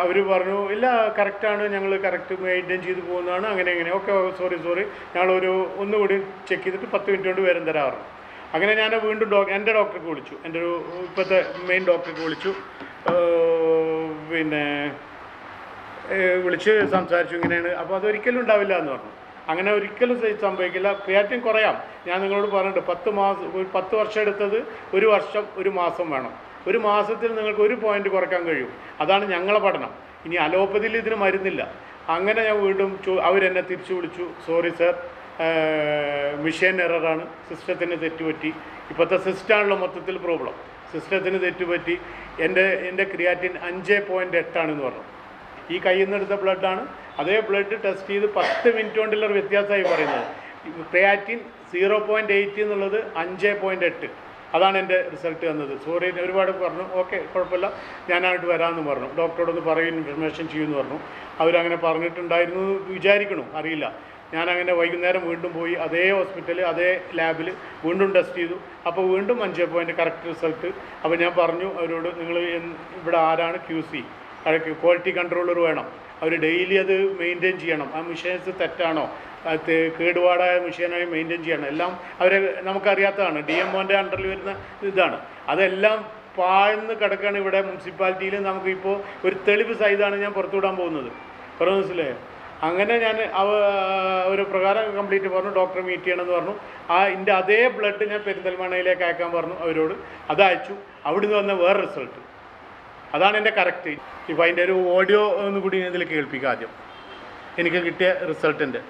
അവർ പറഞ്ഞു, ഇല്ല കറക്റ്റാണ്, ഞങ്ങൾ കറക്റ്റ് മെയിൻറ്റെയിൻ ചെയ്ത് പോകുന്നതാണ്, അങ്ങനെ ഓക്കെ സോറി ഞങ്ങളൊരു ഒന്നുകൂടി ചെക്ക് ചെയ്തിട്ട് 10 മിനിറ്റ് കൊണ്ട് വരും തരാറുണ്ട്. അങ്ങനെ ഞാൻ വീണ്ടും എൻ്റെ ഡോക്ടർക്ക് വിളിച്ചു, എൻ്റെ ഒരു ഇപ്പോഴത്തെ മെയിൻ ഡോക്ടർക്ക് വിളിച്ചു. വിളിച്ച് സംസാരിച്ചു, ഇങ്ങനെയാണ്. അപ്പോൾ അതൊരിക്കലും ഉണ്ടാവില്ല എന്ന് പറഞ്ഞു. അങ്ങനെ ഒരിക്കലും സംഭവിക്കില്ല. ക്രിയാറ്റിൻ കുറയാം. ഞാൻ നിങ്ങളോട് പറഞ്ഞിട്ടുണ്ട്, 10 വർഷം എടുത്തത് 1 വർഷം 1 മാസം വേണം. 1 മാസത്തിൽ നിങ്ങൾക്ക് 1 പോയിന്റ് കുറയ്ക്കാൻ കഴിയും. അതാണ് ഞങ്ങളെ പഠനം. ഇനി അലോപ്പതിയിൽ ഇതിന് മരുന്നില്ല. അങ്ങനെ ഞാൻ വീണ്ടും അവരെന്നെ തിരിച്ചു വിളിച്ചു, സോറി സർ, മിഷൻ എററാണ്, സിസ്റ്റത്തിന് തെറ്റുപറ്റി. ഇപ്പോഴത്തെ സിസ്റ്റമാണല്ലോ മൊത്തത്തിൽ പ്രോബ്ലം. സിസ്റ്റത്തിന് തെറ്റുപറ്റി. എൻ്റെ ക്രിയാറ്റിൻ 5.8 ആണെന്ന് പറഞ്ഞു. ഈ കയ്യിൽ നിന്ന് എടുത്ത ബ്ലഡാണ്. അതേ ബ്ലഡ് ടെസ്റ്റ് ചെയ്ത് 10 മിനിറ്റ് കൊണ്ടുള്ള ഒരു വ്യത്യാസമായി പറയുന്നത്. ക്രിയാറ്റിൻ 0.8 എന്നുള്ളത് 5.8. അതാണ് എൻ്റെ റിസൾട്ട് വന്നത്. സോറി, ഒരുപാട് പറഞ്ഞു. ഓക്കെ, കുഴപ്പമില്ല, ഞാനായിട്ട് വരാമെന്ന് പറഞ്ഞു. ഡോക്ടറോടൊന്ന് പറയും, ഇൻഫർമേഷൻ ചെയ്യുമെന്ന് പറഞ്ഞു. അവരങ്ങനെ പറഞ്ഞിട്ടുണ്ടായിരുന്നു വിചാരിക്കണു, അറിയില്ല. ഞാനങ്ങനെ വൈകുന്നേരം വീണ്ടും പോയി അതേ ഹോസ്പിറ്റലിൽ അതേ ലാബിൽ വീണ്ടും ടെസ്റ്റ് ചെയ്തു. അപ്പോൾ വീണ്ടും 5 കറക്റ്റ് റിസൾട്ട്. അപ്പോൾ ഞാൻ പറഞ്ഞു അവരോട്, നിങ്ങൾ ഇവിടെ ആരാണ് QC, ക്വാളിറ്റി കൺട്രോളർ വേണം, അവർ ഡെയിലി അത് മെയിൻറ്റെയിൻ ചെയ്യണം. ആ മെഷീൻസ് തെറ്റാണോ, കേടുപാടായ മെഷീനായി മെയിൻറ്റെയിൻ ചെയ്യണം. എല്ലാം അവരെ നമുക്കറിയാത്തതാണ്. DMOൻ്റെ അണ്ടറിൽ വരുന്ന ഇതാണ്. അതെല്ലാം പാഴ്ന്ന് കിടക്കുകയാണ് ഇവിടെ മുനിസിപ്പാലിറ്റിയിൽ. നമുക്കിപ്പോൾ ഒരു തെളിവ് സഹിതമാണ് ഞാൻ പുറത്തുവിടാൻ പോകുന്നത്. പറഞ്ഞു മനസ്സിലായോ? അങ്ങനെ ഞാൻ ഒരു പ്രകാരം കംപ്ലീറ്റ് പറഞ്ഞു. ഡോക്ടറെ മീറ്റ് ചെയ്യണമെന്ന് പറഞ്ഞു. എൻ്റെ അതേ ബ്ലഡ് ഞാൻ പെരിന്തൽമണ്ണയിലേക്ക് അയക്കാൻ പറഞ്ഞു അവരോട്. അതയച്ചു. അവിടുന്ന് വന്ന വേറെ റിസൾട്ട്. അതാണ് എൻ്റെ കറക്റ്റ്. ഇപ്പോൾ അതിൻ്റെ ഒരു ഓഡിയോ ഒന്ന് കൂടി ഇതിൽ കേൾപ്പിക്കാം. ആദ്യം എനിക്ക് കിട്ടിയ റിസൾട്ടിൻ്റെ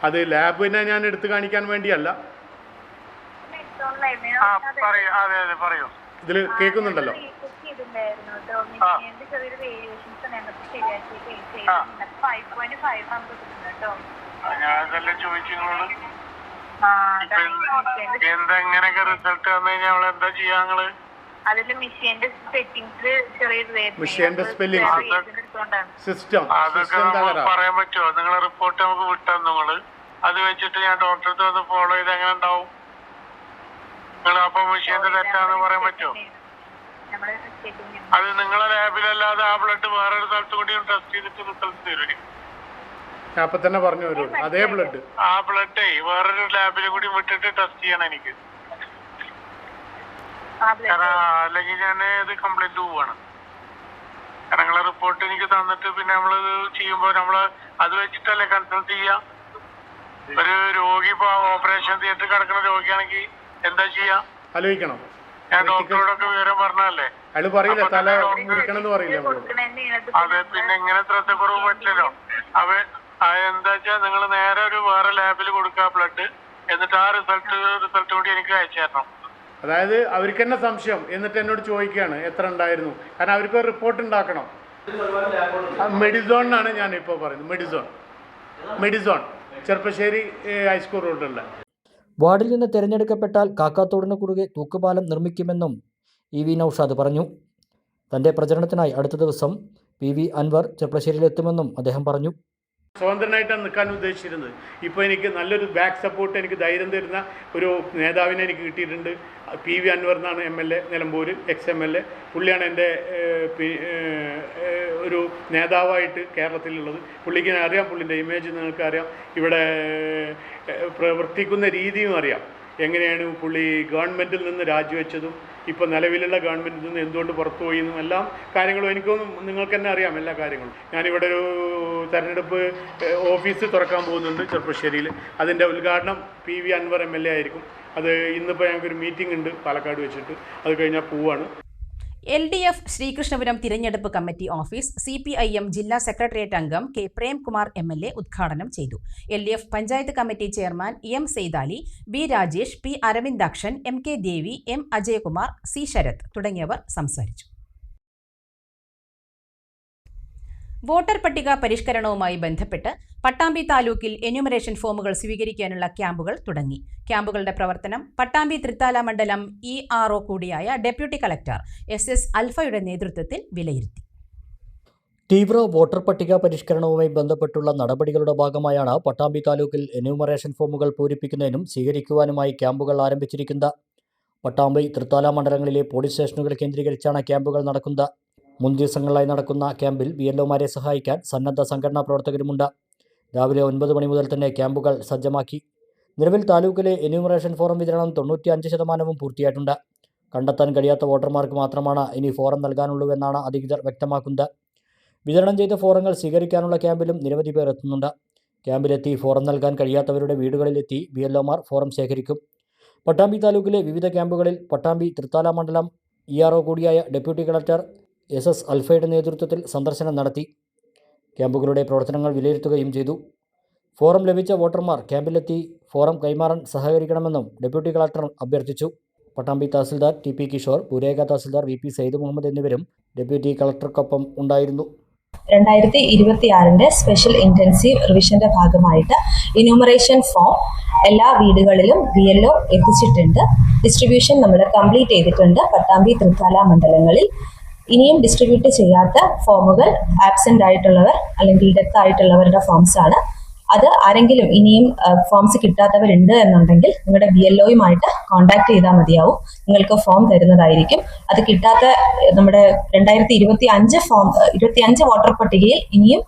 അത് ലാബിനെ ഞാൻ എടുത്ത് കാണിക്കാൻ വേണ്ടിയല്ല. ഇതിൽ കേൾക്കുന്നുണ്ടല്ലോ.
എന്തെങ്ങനെയൊക്കെ റിസൾട്ട് വന്നു കഴിഞ്ഞാൽ എന്താ ചെയ്യാങ്ങള്? അതില് മിഷീന്റെ സെറ്റിംഗ്സ്
മിഷീന്റെ സ്പെല്ലിംഗ് സിസ്റ്റം
അതൊക്കെ നമുക്ക് പറയാൻ പറ്റുമോ? നിങ്ങളെ റിപ്പോർട്ട് നമുക്ക് വിട്ടാ നിങ്ങള് അത് വെച്ചിട്ട് ഞാൻ ഡോക്ടറെ വന്ന് ഫോളോ ചെയ്ത് എങ്ങനെ ഉണ്ടാവും? നിങ്ങൾ അപ്പൊ മെഷീന്റെ തെറ്റാന്ന് പറയാൻ പറ്റുമോ? അത് നിങ്ങളെ ലാബിലല്ലാതെ ആ ബ്ലഡ് വേറൊരു സ്ഥലത്ത് കൂടി ടെസ്റ്റ് ചെയ്തിട്ട് റിസൾട്ട് തരും.
അപ്പൊ തന്നെ പറഞ്ഞു വരും അതേ ബ്ലഡ്.
ആ ബ്ലഡ് വേറൊരു ലാബിൽ കൂടി വിട്ടിട്ട് ടെസ്റ്റ് ചെയ്യണം എനിക്ക്. അല്ലെങ്കിൽ ഞാൻ ഇത് കംപ്ലൈന്റ് പോവാണ്. കാരണം നിങ്ങളെ റിപ്പോർട്ട് എനിക്ക് തന്നിട്ട് പിന്നെ നമ്മളിത് ചെയ്യുമ്പോൾ നമ്മള് അത് വെച്ചിട്ടല്ലേ കൺസൾട്ട് ചെയ്യാം. ഒരു രോഗി ഇപ്പൊ ഓപ്പറേഷൻ തിയേറ്ററിൽ കിടക്കുന്ന രോഗിയാണെങ്കിൽ എന്താ ചെയ്യാ ആലോചിക്കണം. ഞാൻ ഡോക്ടറോടൊക്കെ വിവരം പറഞ്ഞല്ലേ.
അയാൾ പറയില്ല, തല മുറിക്കണമെന്ന് പറയില്ല.
അതെ, പിന്നെ ഇങ്ങനെ ശ്രദ്ധക്കുറവ് പറ്റില്ലല്ലോ. എന്താ വെച്ചാൽ നിങ്ങൾ നേരെ ഒരു വേറെ ലാബിൽ കൊടുക്കുക ബ്ലഡ്, എന്നിട്ട് ആ റിസൾട്ട് കൂടി എനിക്ക് അയച്ചു തരണം.
അതായത് അവർക്ക് തന്നെ സംശയം, എന്നിട്ട് എന്നോട് ചോദിക്കുകയാണ് എത്ര ഉണ്ടായിരുന്നു. കാരണം അവർക്ക് ഒരു റിപ്പോർട്ട് ഉണ്ടാക്കണം. മെഡിസോണിനാണ് ഞാൻ ഇപ്പോൾ പറയുന്നത്. മെഡിസോൺ ചെർപ്പശ്ശേരി ഹൈസ്കൂൾ റോഡുള്ള.
വാർഡിൽ നിന്ന് തിരഞ്ഞെടുക്കപ്പെട്ടാൽ കാക്കാത്തോടിന് കുറുകെ തൂക്കുപാലം നിർമ്മിക്കുമെന്നും EV നൌഷാദ് പറഞ്ഞു. തൻ്റെ പ്രചരണത്തിനായി അടുത്ത ദിവസം PV അൻവർ ചെർപ്പശ്ശേരിയിലെത്തുമെന്നും അദ്ദേഹം പറഞ്ഞു.
സ്വതന്ത്രനായിട്ടാണ് നിൽക്കാൻ ഉദ്ദേശിച്ചിരുന്നത്. ഇപ്പോൾ എനിക്ക് നല്ലൊരു ബാക്ക് സപ്പോർട്ട്, എനിക്ക് ധൈര്യം തരുന്ന ഒരു നേതാവിനെ എനിക്ക് കിട്ടിയിട്ടുണ്ട്. PV അൻവർ എന്നാണ് MLA, നിലമ്പൂർ ex-MLA. പുള്ളിയാണ് എൻ്റെ ഒരു നേതാവായിട്ട് കേരളത്തിലുള്ളത്. പുള്ളിക്ക് അറിയാം, പുള്ളിൻ്റെ ഇമേജ് നിങ്ങൾക്ക് അറിയാം, ഇവിടെ പ്രവർത്തിക്കുന്ന രീതിയും അറിയാം. എങ്ങനെയാണ് പുള്ളി ഗവൺമെൻറ്റിൽ നിന്ന് രാജിവെച്ചതും ഇപ്പോൾ നിലവിലുള്ള ഗവൺമെൻറ്റിൽ നിന്ന് എന്തുകൊണ്ട് പുറത്തു പോയി എന്നും എല്ലാം കാര്യങ്ങളും എനിക്കൊന്നും നിങ്ങൾക്ക് തന്നെ അറിയാം. എല്ലാ കാര്യങ്ങളും ഞാനിവിടെ ഒരു തെരഞ്ഞെടുപ്പ് ഓഫീസ് തുറക്കാൻ പോകുന്നുണ്ട് ചെർപ്പശ്ശേരിയിൽ. അതിൻ്റെ ഉദ്ഘാടനം PV അൻവർ MLA ആയിരിക്കും. അത് ഇന്നിപ്പോൾ ഞങ്ങൾക്കൊരു മീറ്റിംഗ് ഉണ്ട് പാലക്കാട് വെച്ചിട്ട്. അത് കഴിഞ്ഞാൽ പോവാണ്.
LDF ശ്രീകൃഷ്ണപുരം തിരഞ്ഞെടുപ്പ് കമ്മിറ്റി ഓഫീസ് CPIM ജില്ലാ സെക്രട്ടേറിയറ്റ് അംഗം K പ്രേംകുമാർ MLA ഉദ്ഘാടനം ചെയ്തു. LDF panchayat committee chairman M Seythali, B Rajesh, P Aravindakshan, MK ദേവി, M അജയകുമാർ, C ശരത് തുടങ്ങിയവർ സംസാരിച്ചു. വോട്ടർ പട്ടിക പരിഷ്കരണവുമായി ബന്ധപ്പെട്ട് പട്ടാമ്പി താലൂക്കിൽ എന്യൂമറേഷൻ ഫോമുകൾ സ്വീകരിക്കാനുള്ള ക്യാമ്പുകൾ തുടങ്ങി. ക്യാമ്പുകളുടെ പ്രവർത്തനം പട്ടാമ്പി തൃത്താല മണ്ഡലം ERO കൂടിയായ ഡെപ്യൂട്ടി കളക്ടർ SS അൽഫയുടെ നേതൃത്വത്തിൽ വിലയിരുത്തി.
തീവ്ര വോട്ടർ പട്ടിക പരിഷ്കരണവുമായി ബന്ധപ്പെട്ടുള്ള നടപടികളുടെ ഭാഗമായാണ് പട്ടാമ്പി താലൂക്കിൽ എന്യൂമറേഷൻ ഫോമുകൾ പൂരിപ്പിക്കുന്നതിനും സ്വീകരിക്കുവാനുമായി ക്യാമ്പുകൾ ആരംഭിച്ചിരിക്കുന്നത്. പട്ടാമ്പി തൃത്താല മണ്ഡലങ്ങളിലെ പോലീസ് സ്റ്റേഷനുകൾ കേന്ദ്രീകരിച്ചാണ് ക്യാമ്പുകൾ നടക്കുന്നത്. 3 ദിവസങ്ങളിലായി നടക്കുന്ന ക്യാമ്പിൽ BLOമാരെ സഹായിക്കാൻ സന്നദ്ധ സംഘടനാ പ്രവർത്തകരുമുണ്ട്. രാവിലെ 9 മണി മുതൽ തന്നെ ക്യാമ്പുകൾ സജ്ജമാക്കി. നിലവിൽ താലൂക്കിലെ എന്യൂമറേഷൻ ഫോറം വിതരണം 95% പൂർത്തിയായിട്ടുണ്ട്. കണ്ടെത്താൻ കഴിയാത്ത വോട്ടർമാർക്ക് മാത്രമാണ് ഇനി ഫോറം നൽകാനുള്ളൂവെന്നാണ് അധികൃതർ വ്യക്തമാക്കുന്നത്. വിതരണം ചെയ്ത ഫോറങ്ങൾ സ്വീകരിക്കാനുള്ള ക്യാമ്പിലും നിരവധി പേർ എത്തുന്നുണ്ട്. ക്യാമ്പിലെത്തി ഫോറം നൽകാൻ കഴിയാത്തവരുടെ വീടുകളിലെത്തി BLOമാർ ഫോറം ശേഖരിക്കും. പട്ടാമ്പി താലൂക്കിലെ വിവിധ ക്യാമ്പുകളിൽ പട്ടാമ്പി തൃത്താല മണ്ഡലം ERO കൂടിയായ ഡെപ്യൂട്ടി കളക്ടർ SS അൽഫയുടെ നേതൃത്വത്തിൽ സന്ദർശനം നടത്തി. ക്യാമ്പുകളുടെ പ്രവർത്തനങ്ങൾ വിലയിരുത്തുകയും ചെയ്തു. ഫോറം ലഭിച്ച വോട്ടർമാർ ക്യാമ്പിലെത്തി ഫോറം കൈമാറാൻ സഹകരിക്കണമെന്നും ഡെപ്യൂട്ടി കളക്ടർ അഭ്യർത്ഥിച്ചു. പട്ടാമ്പി തഹസിൽദാർ TP കിഷോർ, പൂരേഖ തഹസിൽദാർ VP സയ്യിദ് മുഹമ്മദ് എന്നിവരും ഡെപ്യൂട്ടി കളക്ടർക്കൊപ്പം ഉണ്ടായിരുന്നു.
2026 സ്പെഷ്യൽ ഇൻറ്റൻസീവ് റിവിഷൻ്റെ ഭാഗമായിട്ട് എന്യൂമറേഷൻ ഫോം എല്ലാ വീടുകളിലും BLO എത്തിച്ചിട്ടുണ്ട്. ഡിസ്ട്രിബ്യൂഷൻ നമ്മൾ കംപ്ലീറ്റ് ചെയ്തിട്ടുണ്ട് പട്ടാമ്പി തൃത്താല മണ്ഡലങ്ങളിൽ. ഇനിയും ഡിസ്ട്രിബ്യൂട്ട് ചെയ്യാത്ത ഫോമുകൾ ആബ്സെൻ്റ് ആയിട്ടുള്ളവർ അല്ലെങ്കിൽ ഡെത്ത് ആയിട്ടുള്ളവരുടെ ഫോംസാണ്. അത് ആരെങ്കിലും ഇനിയും ഫോംസ് കിട്ടാത്തവരുണ്ട് എന്നുണ്ടെങ്കിൽ നിങ്ങളുടെ BLOയുമായിട്ട് കോൺടാക്ട് ചെയ്താൽ മതിയാവും. നിങ്ങൾക്ക് ഫോം തരുന്നതായിരിക്കും. അത് കിട്ടാത്ത നമ്മുടെ 2025 വോട്ടർ പട്ടികയിൽ ഇനിയും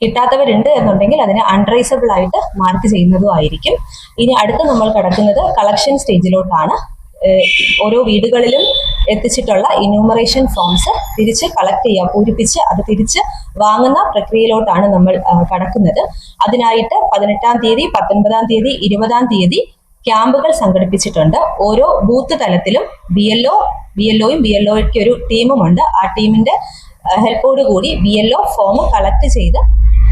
കിട്ടാത്തവരുണ്ട് എന്നുണ്ടെങ്കിൽ അതിനെ അൺട്രേസബിൾ ആയിട്ട് മാർക്ക് ചെയ്യുന്നതും ആയിരിക്കും. ഇനി അടുത്ത് നമ്മൾ കടക്കുന്നത് കളക്ഷൻ സ്റ്റേജിലോട്ടാണ്. ഓരോ വീടുകളിലും എത്തിച്ചിട്ടുള്ള എന്യൂമറേഷൻ ഫോംസ് തിരിച്ച് കളക്ട് ചെയ്യുക, പൂരിപ്പിച്ച് അത് തിരിച്ച് വാങ്ങുന്ന പ്രക്രിയയിലോട്ടാണ് നമ്മൾ കടക്കുന്നത്. അതിനായിട്ട് 18-ാം തീയതി, 19-ാം തീയതി, 20-ാം തീയതി ക്യാമ്പുകൾ സംഘടിപ്പിച്ചിട്ടുണ്ട്. ഓരോ ബൂത്ത് തലത്തിലും BLOയും BLOയ്ക്ക് ഒരു ടീമുമുണ്ട്. ആ ടീമിന്റെ ഹെൽപ്പോട് കൂടി BLO ഫോം കളക്ട് ചെയ്ത്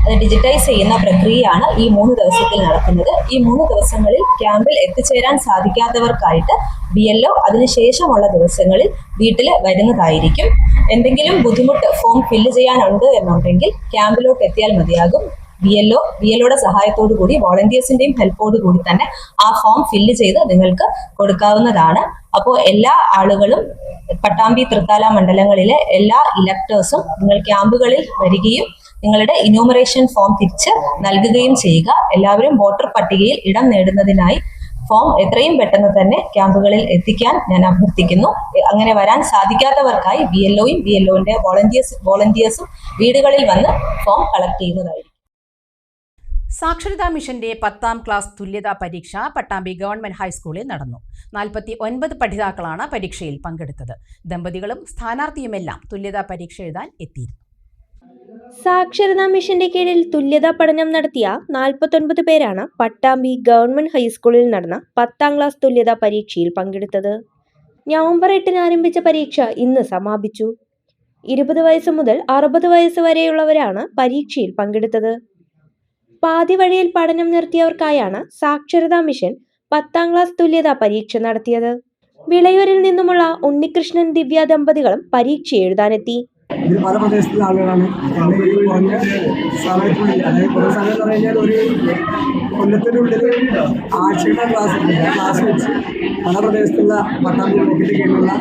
അത് ഡിജിറ്റൈസ് ചെയ്യുന്ന പ്രക്രിയയാണ് ഈ 3 ദിവസത്തിൽ നടക്കുന്നത്. ഈ 3 ദിവസങ്ങളിൽ ക്യാമ്പിൽ എത്തിച്ചേരാൻ സാധിക്കാത്തവർക്കായിട്ട് BLO അതിനുശേഷമുള്ള ദിവസങ്ങളിൽ വീട്ടിൽ വരുന്നതായിരിക്കും. എന്തെങ്കിലും ബുദ്ധിമുട്ട് ഫോം ഫില്ല് ചെയ്യാനുണ്ട് എന്നുണ്ടെങ്കിൽ ക്യാമ്പിലോട്ട് എത്തിയാൽ മതിയാകും. BLOയുടെ സഹായത്തോടു കൂടി വോളണ്ടിയേഴ്സിന്റെയും ഹെൽപ്പോട് കൂടി തന്നെ ആ ഫോം ഫില്ല് ചെയ്ത് നിങ്ങൾക്ക് കൊടുക്കാവുന്നതാണ്. അപ്പോൾ എല്ലാ ആളുകളും പട്ടാമ്പി തൃത്താല മണ്ഡലങ്ങളിലെ എല്ലാ ഇലക്ടേഴ്സും നിങ്ങൾ ക്യാമ്പുകളിൽ വരികയും നിങ്ങളുടെ എന്യൂമറേഷൻ ഫോം തിരിച്ച് നൽകുകയും ചെയ്യുക. എല്ലാവരും വോട്ടർ പട്ടികയിൽ ഇടം നേടുന്നതിനായി ഫോം എത്രയും പെട്ടെന്ന് തന്നെ ക്യാമ്പുകളിൽ എത്തിക്കാൻ ഞാൻ അഭ്യർത്ഥിക്കുന്നു. അങ്ങനെ വരാൻ സാധിക്കാത്തവർക്കായി BLOയും BLOന്റെ വോളണ്ടിയേഴ്സും വീടുകളിൽ വന്ന് ഫോം കളക്ട് ചെയ്യുന്നതായിരിക്കും.
സാക്ഷരതാ മിഷന്റെ 10ാം ക്ലാസ് തുല്യതാ പരീക്ഷ പട്ടാമ്പി ഗവൺമെന്റ് ഹൈസ്കൂളിൽ നടന്നു. 49 പഠിതാക്കളാണ് പരീക്ഷയിൽ പങ്കെടുത്തത്. ദമ്പതികളും സ്ഥാനാർത്ഥിയുമെല്ലാം തുല്യതാ പരീക്ഷ എഴുതാൻ എത്തിയിരുന്നു.
സാക്ഷരതാ മിഷന്റെ കീഴിൽ തുല്യതാ പഠനം നടത്തിയ 49 പേരാണ് പട്ടാമ്പി ഗവൺമെന്റ് ഹൈസ്കൂളിൽ നടന്ന 10ാം ക്ലാസ് തുല്യതാ പരീക്ഷയിൽ പങ്കെടുത്തത്. നവംബർ 8-ന് ആരംഭിച്ച പരീക്ഷ ഇന്ന് സമാപിച്ചു. 20 വയസ്സ് മുതൽ 60 വയസ്സ് വരെയുള്ളവരാണ് പരീക്ഷയിൽ പങ്കെടുത്തത്. പാതി വഴിയിൽ പഠനം നിർത്തിയവർക്കായാണ് സാക്ഷരതാ മിഷൻ 10ാം ക്ലാസ് തുല്യതാ പരീക്ഷ നടത്തിയത്. വിളയൂരിൽ നിന്നുമുള്ള ഉണ്ണികൃഷ്ണൻ ദിവ്യ ദമ്പതികളും പരീക്ഷ എഴുതാനെത്തി.
ഇത് പല പ്രദേശത്തുള്ള ആളുകളാണ്. കുറഞ്ഞ സമയത്തിനുള്ളിൽ, അതായത് കുറേ സമയം എന്ന് പറഞ്ഞാൽ ഒരു കൊല്ലത്തിനുള്ളിൽ ആഴ്ചയുടെ ക്ലാസ് വെച്ച് പല പ്രദേശത്തുള്ള പട്ടാമ്പി ബ്ലോക്കിൻ്റെ കീഴിലുള്ള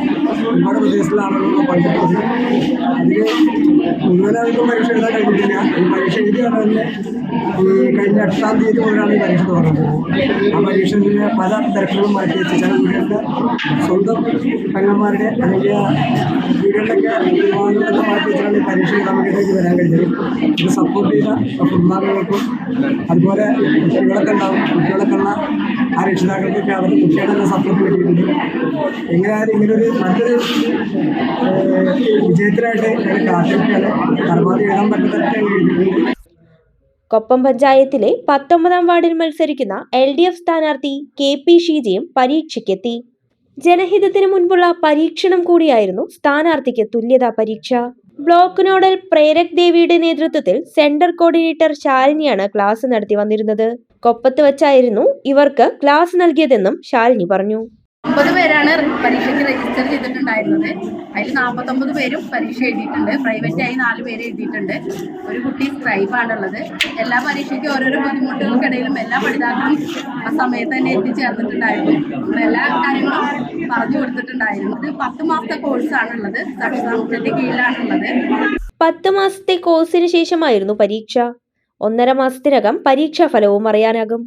ഒരുപാട് പ്രദേശത്തുള്ള ആളുകളൊക്കെ പങ്കെടുത്തത്. അതിൽ മുഴുവനായിട്ടും പരീക്ഷ എഴുതാൻ കഴിഞ്ഞിട്ടില്ല. ഈ പരീക്ഷ എഴുതിയാണ് തന്നെ ഈ കഴിഞ്ഞ 8-ാം തീയതി മുതലാണ് ഈ പരീക്ഷ തുടങ്ങുന്നത്. ആ പരീക്ഷയിൽ പല തിരക്കുകളും മാറ്റി വെച്ച് ചില വീടുകളുടെ സ്വന്തം പെങ്ങന്മാരുടെ അല്ലെങ്കിൽ വീടുകളിലൊക്കെ വിവാഹങ്ങളൊക്കെ മാറ്റി വെച്ചാണ് ഈ പരീക്ഷ എഴുതാൻ വേണ്ടിയിട്ട് വരാൻ കഴിഞ്ഞത്. ഇത് സപ്പോർട്ട് ചെയ്ത കുടുംബാംഗങ്ങൾക്കും അതുപോലെ കുട്ടികളൊക്കെ ഉണ്ടാവും, കുട്ടികളൊക്കെ ഉള്ള ആ രക്ഷിതാക്കൾക്കൊക്കെ അവരുടെ കുട്ടികളെ തന്നെ സപ്പോർട്ട് കിട്ടിയിട്ടുണ്ട്. എങ്ങനെയായാലും ഇങ്ങനൊരു നല്ലൊരു വിജയത്തിനായിട്ട് ഞാൻ കാത്തിരിക്കുകയാണ്. പരമാവധി എഴുതാൻ പറ്റുന്നതൊക്കെ എഴുതിയിട്ടുണ്ട്.
കൊപ്പം പഞ്ചായത്തിലെ 19ാം വാർഡിൽ മത്സരിക്കുന്ന LDF സ്ഥാനാർത്ഥി KP ഷീജയും പരീക്ഷയ്ക്കെത്തി. ജനഹിതത്തിന് മുൻപുള്ള പരീക്ഷണം കൂടിയായിരുന്നു സ്ഥാനാർത്ഥിക്ക് തുല്യതാ പരീക്ഷ. ബ്ലോക്ക് നോഡൽ പ്രേരക് ദേവിയുടെ നേതൃത്വത്തിൽ സെന്റർ കോർഡിനേറ്റർ ശാലിനിയാണ് ക്ലാസ് നടത്തി വന്നിരുന്നത്. കൊപ്പത്ത് വെച്ചായിരുന്നു ഇവർക്ക് ക്ലാസ് നൽകിയതെന്നും ശാലിനി പറഞ്ഞു.
50 പേരാണ് പരീക്ഷയ്ക്ക് രജിസ്റ്റർ ചെയ്തിട്ടുണ്ടായിരുന്നത്. അതിൽ 49 പേരും പരീക്ഷ എഴുതിയിട്ടുണ്ട്. പ്രൈവറ്റായി 4 പേര് എഴുതിയിട്ടുണ്ട്. ഒരു കുട്ടി സ്ക്രൈബാണുള്ളത്. എല്ലാ പരീക്ഷയ്ക്കും ഓരോരോ ബുദ്ധിമുട്ടുകൾക്കിടയിലും എല്ലാ പഠിതാക്കളും ആ സമയത്ത് തന്നെ എത്തിച്ചേർന്നിട്ടുണ്ടായിരുന്നു. എല്ലാ കാര്യങ്ങളും പറഞ്ഞു കൊടുത്തിട്ടുണ്ടായിരുന്നു. ഇത് 10 മാസത്തെ കോഴ്സാണുള്ളത്. സാക്ഷരതാ കീഴിലാണുള്ളത്.
10 മാസത്തെ കോഴ്സിന് ശേഷമായിരുന്നു പരീക്ഷ. 1.5 മാസത്തിനകം പരീക്ഷാ ഫലവും അറിയാനാകും.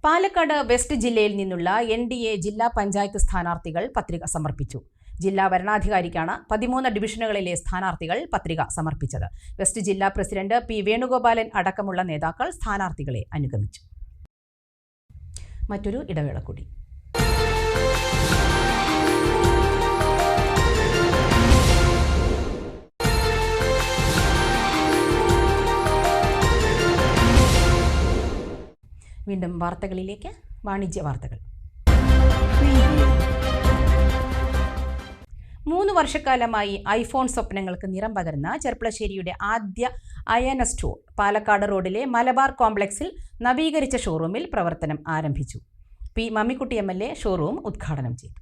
പാലക്കാട് വെസ്റ്റ് ജില്ലയിൽ നിന്നുള്ള NDA ജില്ലാ പഞ്ചായത്ത് സ്ഥാനാർത്ഥികൾ പത്രിക സമർപ്പിച്ചു. ജില്ലാ വരണാധികാരിക്കാണ് 13 ഡിവിഷനുകളിലെ സ്ഥാനാർത്ഥികൾ പത്രിക സമർപ്പിച്ചത്. വെസ്റ്റ് ജില്ലാ പ്രസിഡന്റ് P വേണുഗോപാലൻ അടക്കമുള്ള നേതാക്കൾ സ്ഥാനാർത്ഥികളെ അനുഗമിച്ചു. മറ്റൊരു ഇടവേള കൂടി. വീണ്ടും വാർത്തകളിലേക്ക്. വാണിജ്യ വാർത്തകൾ. 3 വർഷക്കാലമായി ഐഫോൺ സ്വപ്നങ്ങൾക്ക് നിറം പകർന്ന ചെർപ്പളശ്ശേരിയുടെ ആദ്യ അയന സ്റ്റോർ പാലക്കാട് റോഡിലെ മലബാർ കോംപ്ലക്സിൽ നവീകരിച്ച ഷോറൂമിൽ പ്രവർത്തനം ആരംഭിച്ചു. P മമ്മിക്കുട്ടി MLA ഷോറൂം ഉദ്ഘാടനം ചെയ്തു.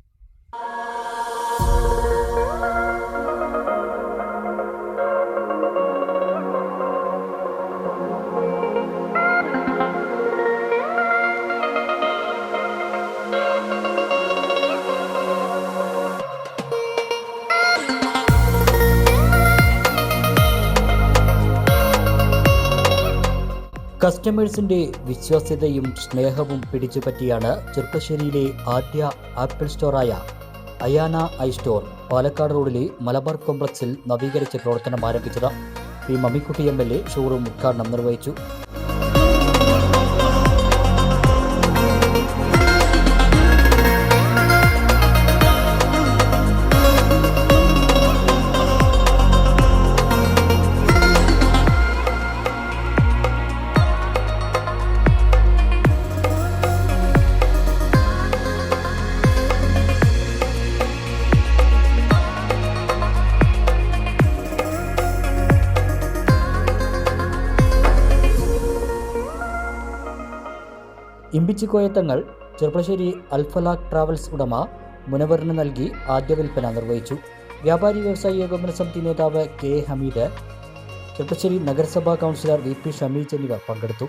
കസ്റ്റമേഴ്സിന്റെ വിശ്വാസ്യതയും സ്നേഹവും പിടിച്ചുപറ്റിയാണ് ചെർപ്പശ്ശേരിയിലെ ആദ്യ ആപ്പിൾ സ്റ്റോറായ അയാന ഐ സ്റ്റോർ പാലക്കാട് റോഡിലെ മലബാർ കോംപ്ലക്സിൽ നവീകരിച്ച് പ്രവർത്തനം ആരംഭിച്ചത്. പി മമ്മിക്കുട്ടി MLA ഷോറൂം ഉദ്ഘാടനം നിർവഹിച്ചു. ഇമ്പിച്ചിക്കോയത്തങ്ങൾ ചെർപ്പശ്ശേരി അൽഫലാഖ് ട്രാവൽസ് ഉടമ മുനവറിന് നൽകി ആദ്യ വിൽപ്പന നിർവഹിച്ചു. വ്യാപാരി വ്യവസായി ഏകോപന സമിതി നേതാവ് K ഹമീദ്, ചെർപ്പശ്ശേരി നഗരസഭാ കൗൺസിലർ VP ഷമീജ് എന്നിവർ പങ്കെടുത്തു.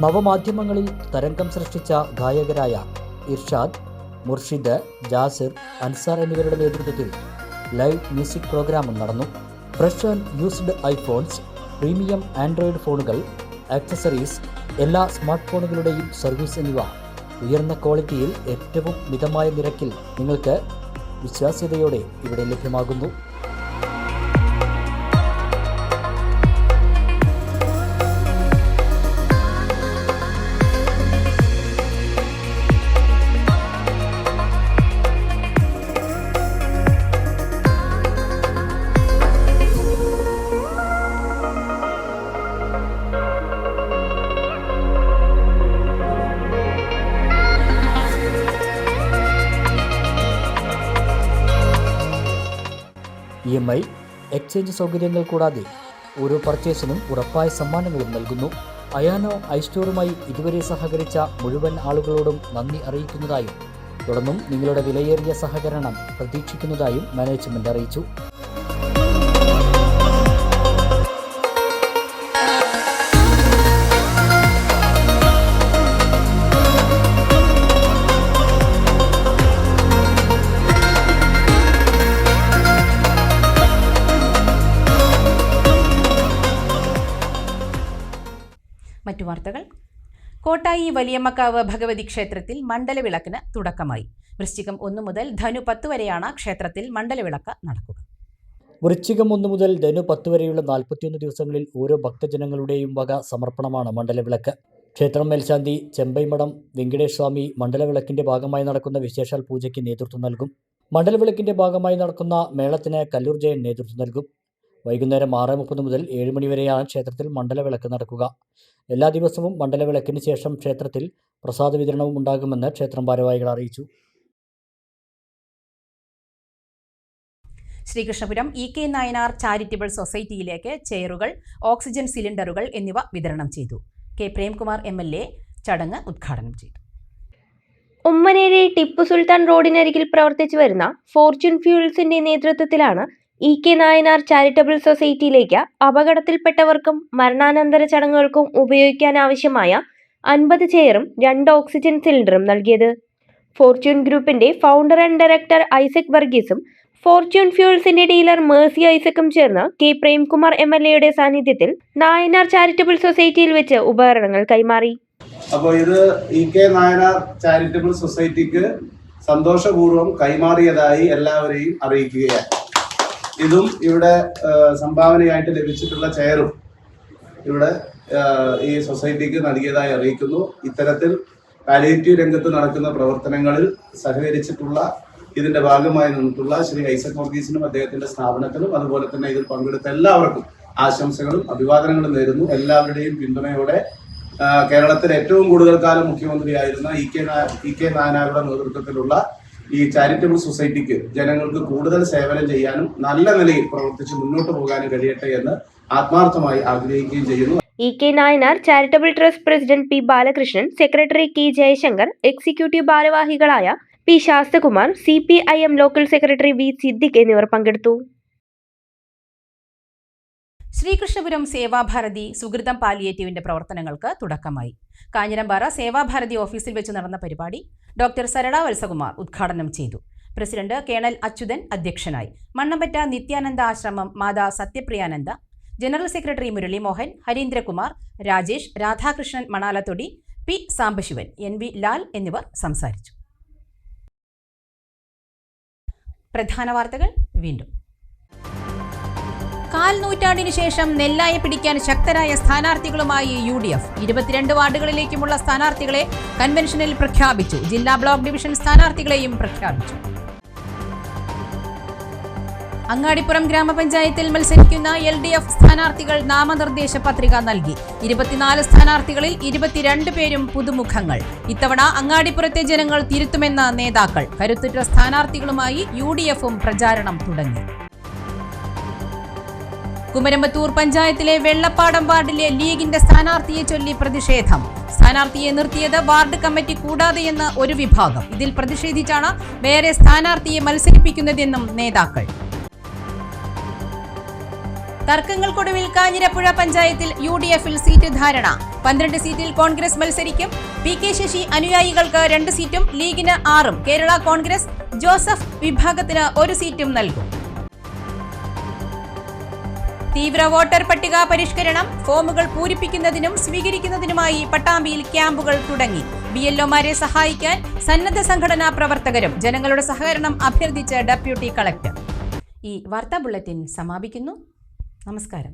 നവമാധ്യമങ്ങളിൽ തരംഗം സൃഷ്ടിച്ച ഗായകരായ ഇർഷാദ്, മുർഷിദ്, ജാസിർ, അൻസാർ എന്നിവരുടെ നേതൃത്വത്തിൽ ലൈവ് മ്യൂസിക് പ്രോഗ്രാമും നടന്നു. Fresh and used iPhones, premium Android ഫോണുകൾ, ആക്സസറീസ്, എല്ലാ സ്മാർട്ട് ഫോണുകളുടെയും സർവീസ് എന്നിവ ഉയർന്ന ക്വാളിറ്റിയിൽ ഏറ്റവും മിതമായ നിരക്കിൽ നിങ്ങൾക്ക് വിശ്വാസ്യതയോടെ ഇവിടെ ലഭ്യമാകുന്നു. EMI, എക്സ്ചേഞ്ച് സൗകര്യങ്ങൾ കൂടാതെ ഓരോ പർച്ചേസിനും ഉറപ്പായ സമ്മാനങ്ങളും നൽകുന്നു. അയാനോ ഐ സ്റ്റോറുമായി ഇതുവരെ സഹകരിച്ച മുഴുവൻ ആളുകളോടും നന്ദി അറിയിക്കുന്നതായും തുടർന്നും നിങ്ങളുടെ വിലയേറിയ സഹകരണം പ്രതീക്ഷിക്കുന്നതായും മാനേജ്മെന്റ് അറിയിച്ചു.
മറ്റു വാർത്തകൾ. കോട്ടായി വലിയമ്മക്കാവ് ഭഗവതി ക്ഷേത്രത്തിൽ മണ്ഡലവിളക്കിന് തുടക്കമായി. വൃശ്ചികം 1 മുതൽ ധനു 10 വരെയാണ് ക്ഷേത്രത്തിൽ മണ്ഡലവിളക്ക് നടക്കുക.
വൃശ്ചികം 1 മുതൽ ധനു 10 വരെയുള്ള 41 ദിവസങ്ങളിൽ ഓരോ ഭക്തജനങ്ങളുടെയും വക സമർപ്പണമാണ് മണ്ഡലവിളക്ക്. ക്ഷേത്രം മേൽശാന്തി ചെമ്പൈമഠം വെങ്കടേഷ് സ്വാമി മണ്ഡലവിളക്കിന്റെ ഭാഗമായി നടക്കുന്ന വിശേഷാൽ പൂജയ്ക്ക് നേതൃത്വം നൽകും. മണ്ഡലവിളക്കിന്റെ ഭാഗമായി നടക്കുന്ന മേളത്തിന് കല്ലൂർ ജയൻ നേതൃത്വം നൽകും. വൈകുന്നേരം 6:30 മുതൽ 7 മണി വരെയാണ് ക്ഷേത്രത്തിൽ മണ്ഡലവിളക്ക് നടക്കുക. എല്ലാ ദിവസവും മണ്ഡലവിളക്കിന് ശേഷം ക്ഷേത്രത്തിൽ പ്രസാദ വിതരണവും ഉണ്ടാകുമെന്ന് ക്ഷേത്രം ഭാരവാഹികൾ അറിയിച്ചു.
ശ്രീകൃഷ്ണപുരം EK നായനാർ ചാരിറ്റബിൾ സൊസൈറ്റിയിലേക്ക് ചെയറുകൾ, ഓക്സിജൻ സിലിണ്ടറുകൾ എന്നിവ വിതരണം ചെയ്തു. K പ്രേംകുമാർ MLA ചടങ്ങ് ഉദ്ഘാടനം ചെയ്തു.
ഉമ്മനേരി ടിപ്പു സുൽത്താൻ റോഡിനരികിൽ പ്രവർത്തിച്ചു വരുന്ന ഫോർച്യൂൺ ഫ്യൂൾസിന്റെ നേതൃത്വത്തിലാണ് EK നായനാർ ചാരിറ്റബിൾ സൊസൈറ്റിയിലേക്ക് അപകടത്തിൽപ്പെട്ടവർക്കും മരണാനന്തര ചടങ്ങുകൾക്കും ഉപയോഗിക്കാനാവശ്യമായ 50 ചെയറും 2 ഓക്സിജൻ സിലിണ്ടറും നൽകിയത്. ഫോർച്യൂൺ ഗ്രൂപ്പിന്റെ ഫൗണ്ടർ ആൻഡ് ഡയറക്ടർ ഐസക് വർഗീസും ഫോർച്യൂൺ ഫ്യൂൾസിന്റെ ഡീലർ മേഴ്സി ഐസക്കും ചേർന്ന് K പ്രേംകുമാർ MLAയുടെ സാന്നിധ്യത്തിൽ നായനാർ ചാരിറ്റബിൾ സൊസൈറ്റിയിൽ വെച്ച് ഉപകരണങ്ങൾ കൈമാറി.
അപ്പോൾ ഇത് EK നായനാർ ചാരിറ്റബിൾ സൊസൈറ്റിക്ക് സന്തോഷപൂർവ്വം കൈമാറിയതായി എല്ലാവരെയും അറിയിക്കുകയാണ്. ഇതും ഇവിടെ സംഭാവനയായിട്ട് ലഭിച്ചിട്ടുള്ള ചെയറും ഇവിടെ ഈ സൊസൈറ്റിക്ക് നൽകിയതായി അറിയിക്കുന്നു. ഇത്തരത്തിൽ പാലിയേറ്റീവ് രംഗത്ത് നടക്കുന്ന പ്രവർത്തനങ്ങളിൽ സഹകരിച്ചിട്ടുള്ള ഇതിന്റെ ഭാഗമായി നിന്നിട്ടുള്ള ശ്രീ ഐസക് വർഗീസിനും അദ്ദേഹത്തിന്റെ സ്ഥാപനത്തിനും അതുപോലെ തന്നെ ഇതിൽ പങ്കെടുത്ത എല്ലാവർക്കും ആശംസകളും അഭിവാദനങ്ങളും നേരുന്നു. എല്ലാവരുടെയും പിന്തുണയോടെ കേരളത്തിലെ ഏറ്റവും കൂടുതൽ കാലം മുഖ്യമന്ത്രിയായിരുന്ന EK നായനാരുടെ നേതൃത്വത്തിലുള്ള ഈ ചാരിറ്റബിൾ സൊസൈറ്റിക്ക് ജനങ്ങൾക്ക് കൂടുതൽ സേവനം ചെയ്യാനും നല്ല നിലയിൽ പ്രവർത്തിച്ച് മുന്നോട്ട് പോകാനും കഴിയട്ടെ എന്ന് ആത്മാർത്ഥമായി ആഗ്രഹിക്കുകയും ചെയ്യുന്നു.
EK Nayanar charitable trust president P. Balakrishnan, secretary K. Jaishankar, executive ഭാരവാഹികളായ P. Sasthakumar, CPIM local secretary V. Siddique എന്നിവർ പങ്കെടുത്തു.
ശ്രീകൃഷ്ണപുരം സേവാഭാരതി സുഹൃതം പാലിയേറ്റീവിന്റെ പ്രവർത്തനങ്ങൾക്ക് തുടക്കമായി. കാഞ്ഞിരമ്പാറ സേവാഭാരതി ഓഫീസിൽ വെച്ച് നടന്ന പരിപാടി ഡോക്ടർ സരള വത്സകുമാർ ഉദ്ഘാടനം ചെയ്തു. പ്രസിഡന്റ് കേണൽ അച്യുതൻ അധ്യക്ഷനായി. Mannampatta Nithyananda ashram Mata Sathyapriyananda, general secretary Murali Mohan, Harindrakumar, Rajesh, Radhakrishnan Manalathodi, P. Sambasivan, NV Lal എന്നിവർ സംസാരിച്ചു. പ്രധാന വാർത്തകൾ വീണ്ടും. കാൽ നൂറ്റാണ്ടിനു ശേഷം നെല്ലായെ പിടിക്കാൻ ശക്തരായ സ്ഥാനാർത്ഥികളുമായി UDF 22 വാർഡുകളിലേക്കുമുള്ള സ്ഥാനാർത്ഥികളെ കൺവെൻഷനിൽ പ്രഖ്യാപിച്ചു. ജില്ലാ ബ്ലോക്ക് ഡിവിഷൻ സ്ഥാനാർത്ഥികളെയും പ്രഖ്യാപിച്ചു. അങ്ങാടിപ്പുറം ഗ്രാമപഞ്ചായത്തിൽ മത്സരിക്കുന്ന LDF സ്ഥാനാർത്ഥികൾ നാമനിർദ്ദേശ പത്രിക നൽകി. 24 സ്ഥാനാർത്ഥികളിൽ 22 പേരും പുതുമുഖങ്ങൾ. ഇത്തവണ അങ്ങാടിപ്പുറത്തെ ജനങ്ങൾ തിരുത്തുമെന്ന നേതാക്കൾ. കരുത്തുറ്റ സ്ഥാനാർത്ഥികളുമായി UDFും പ്രചാരണം തുടങ്ങി. കുമരമ്പത്തൂർ പഞ്ചായത്തിലെ വെള്ളപ്പാടം വാർഡിലെ ലീഗിന്റെ സ്ഥാനാർത്ഥിയെ ചൊല്ലി പ്രതിഷേധം. സ്ഥാനാർത്ഥിയെ നിർത്തിയത് വാർഡ് കമ്മിറ്റി കൂടാതെയെന്ന് ഒരു വിഭാഗം. ഇതിൽ പ്രതിഷേധിച്ചാണ് വേറെ സ്ഥാനാർത്ഥിയെ മത്സരിപ്പിക്കുന്നതെന്നും നേതാക്കൾ. തർക്കങ്ങൾക്കൊടുവിൽ കാഞ്ഞിരപ്പുഴ പഞ്ചായത്തിൽ UDFിൽ സീറ്റ് ധാരണ. 12 സീറ്റിൽ കോൺഗ്രസ് മത്സരിക്കും. PK ശശി അനുയായികൾക്ക് 2 സീറ്റും ലീഗിന് 6ഉം കേരള കോൺഗ്രസ് ജോസഫ് വിഭാഗത്തിന് 1 സീറ്റും നൽകും. തീവ്ര വോട്ടർ പട്ടിക പരിഷ്കരണം, ഫോമുകൾ പൂരിപ്പിക്കുന്നതിനും സ്വീകരിക്കുന്നതിനുമായി പട്ടാമ്പിയിൽ ക്യാമ്പുകൾ തുടങ്ങി. BLOമാരെ സഹായിക്കാൻ സന്നദ്ധ സംഘടനാ പ്രവർത്തകരും. ജനങ്ങളുടെ സഹകരണം അഭ്യർത്ഥിച്ച് ഡെപ്യൂട്ടി കളക്ടർ. ഈ വാർത്താ ബുള്ളറ്റിൻ സമാപിക്കുന്നു. നമസ്കാരം.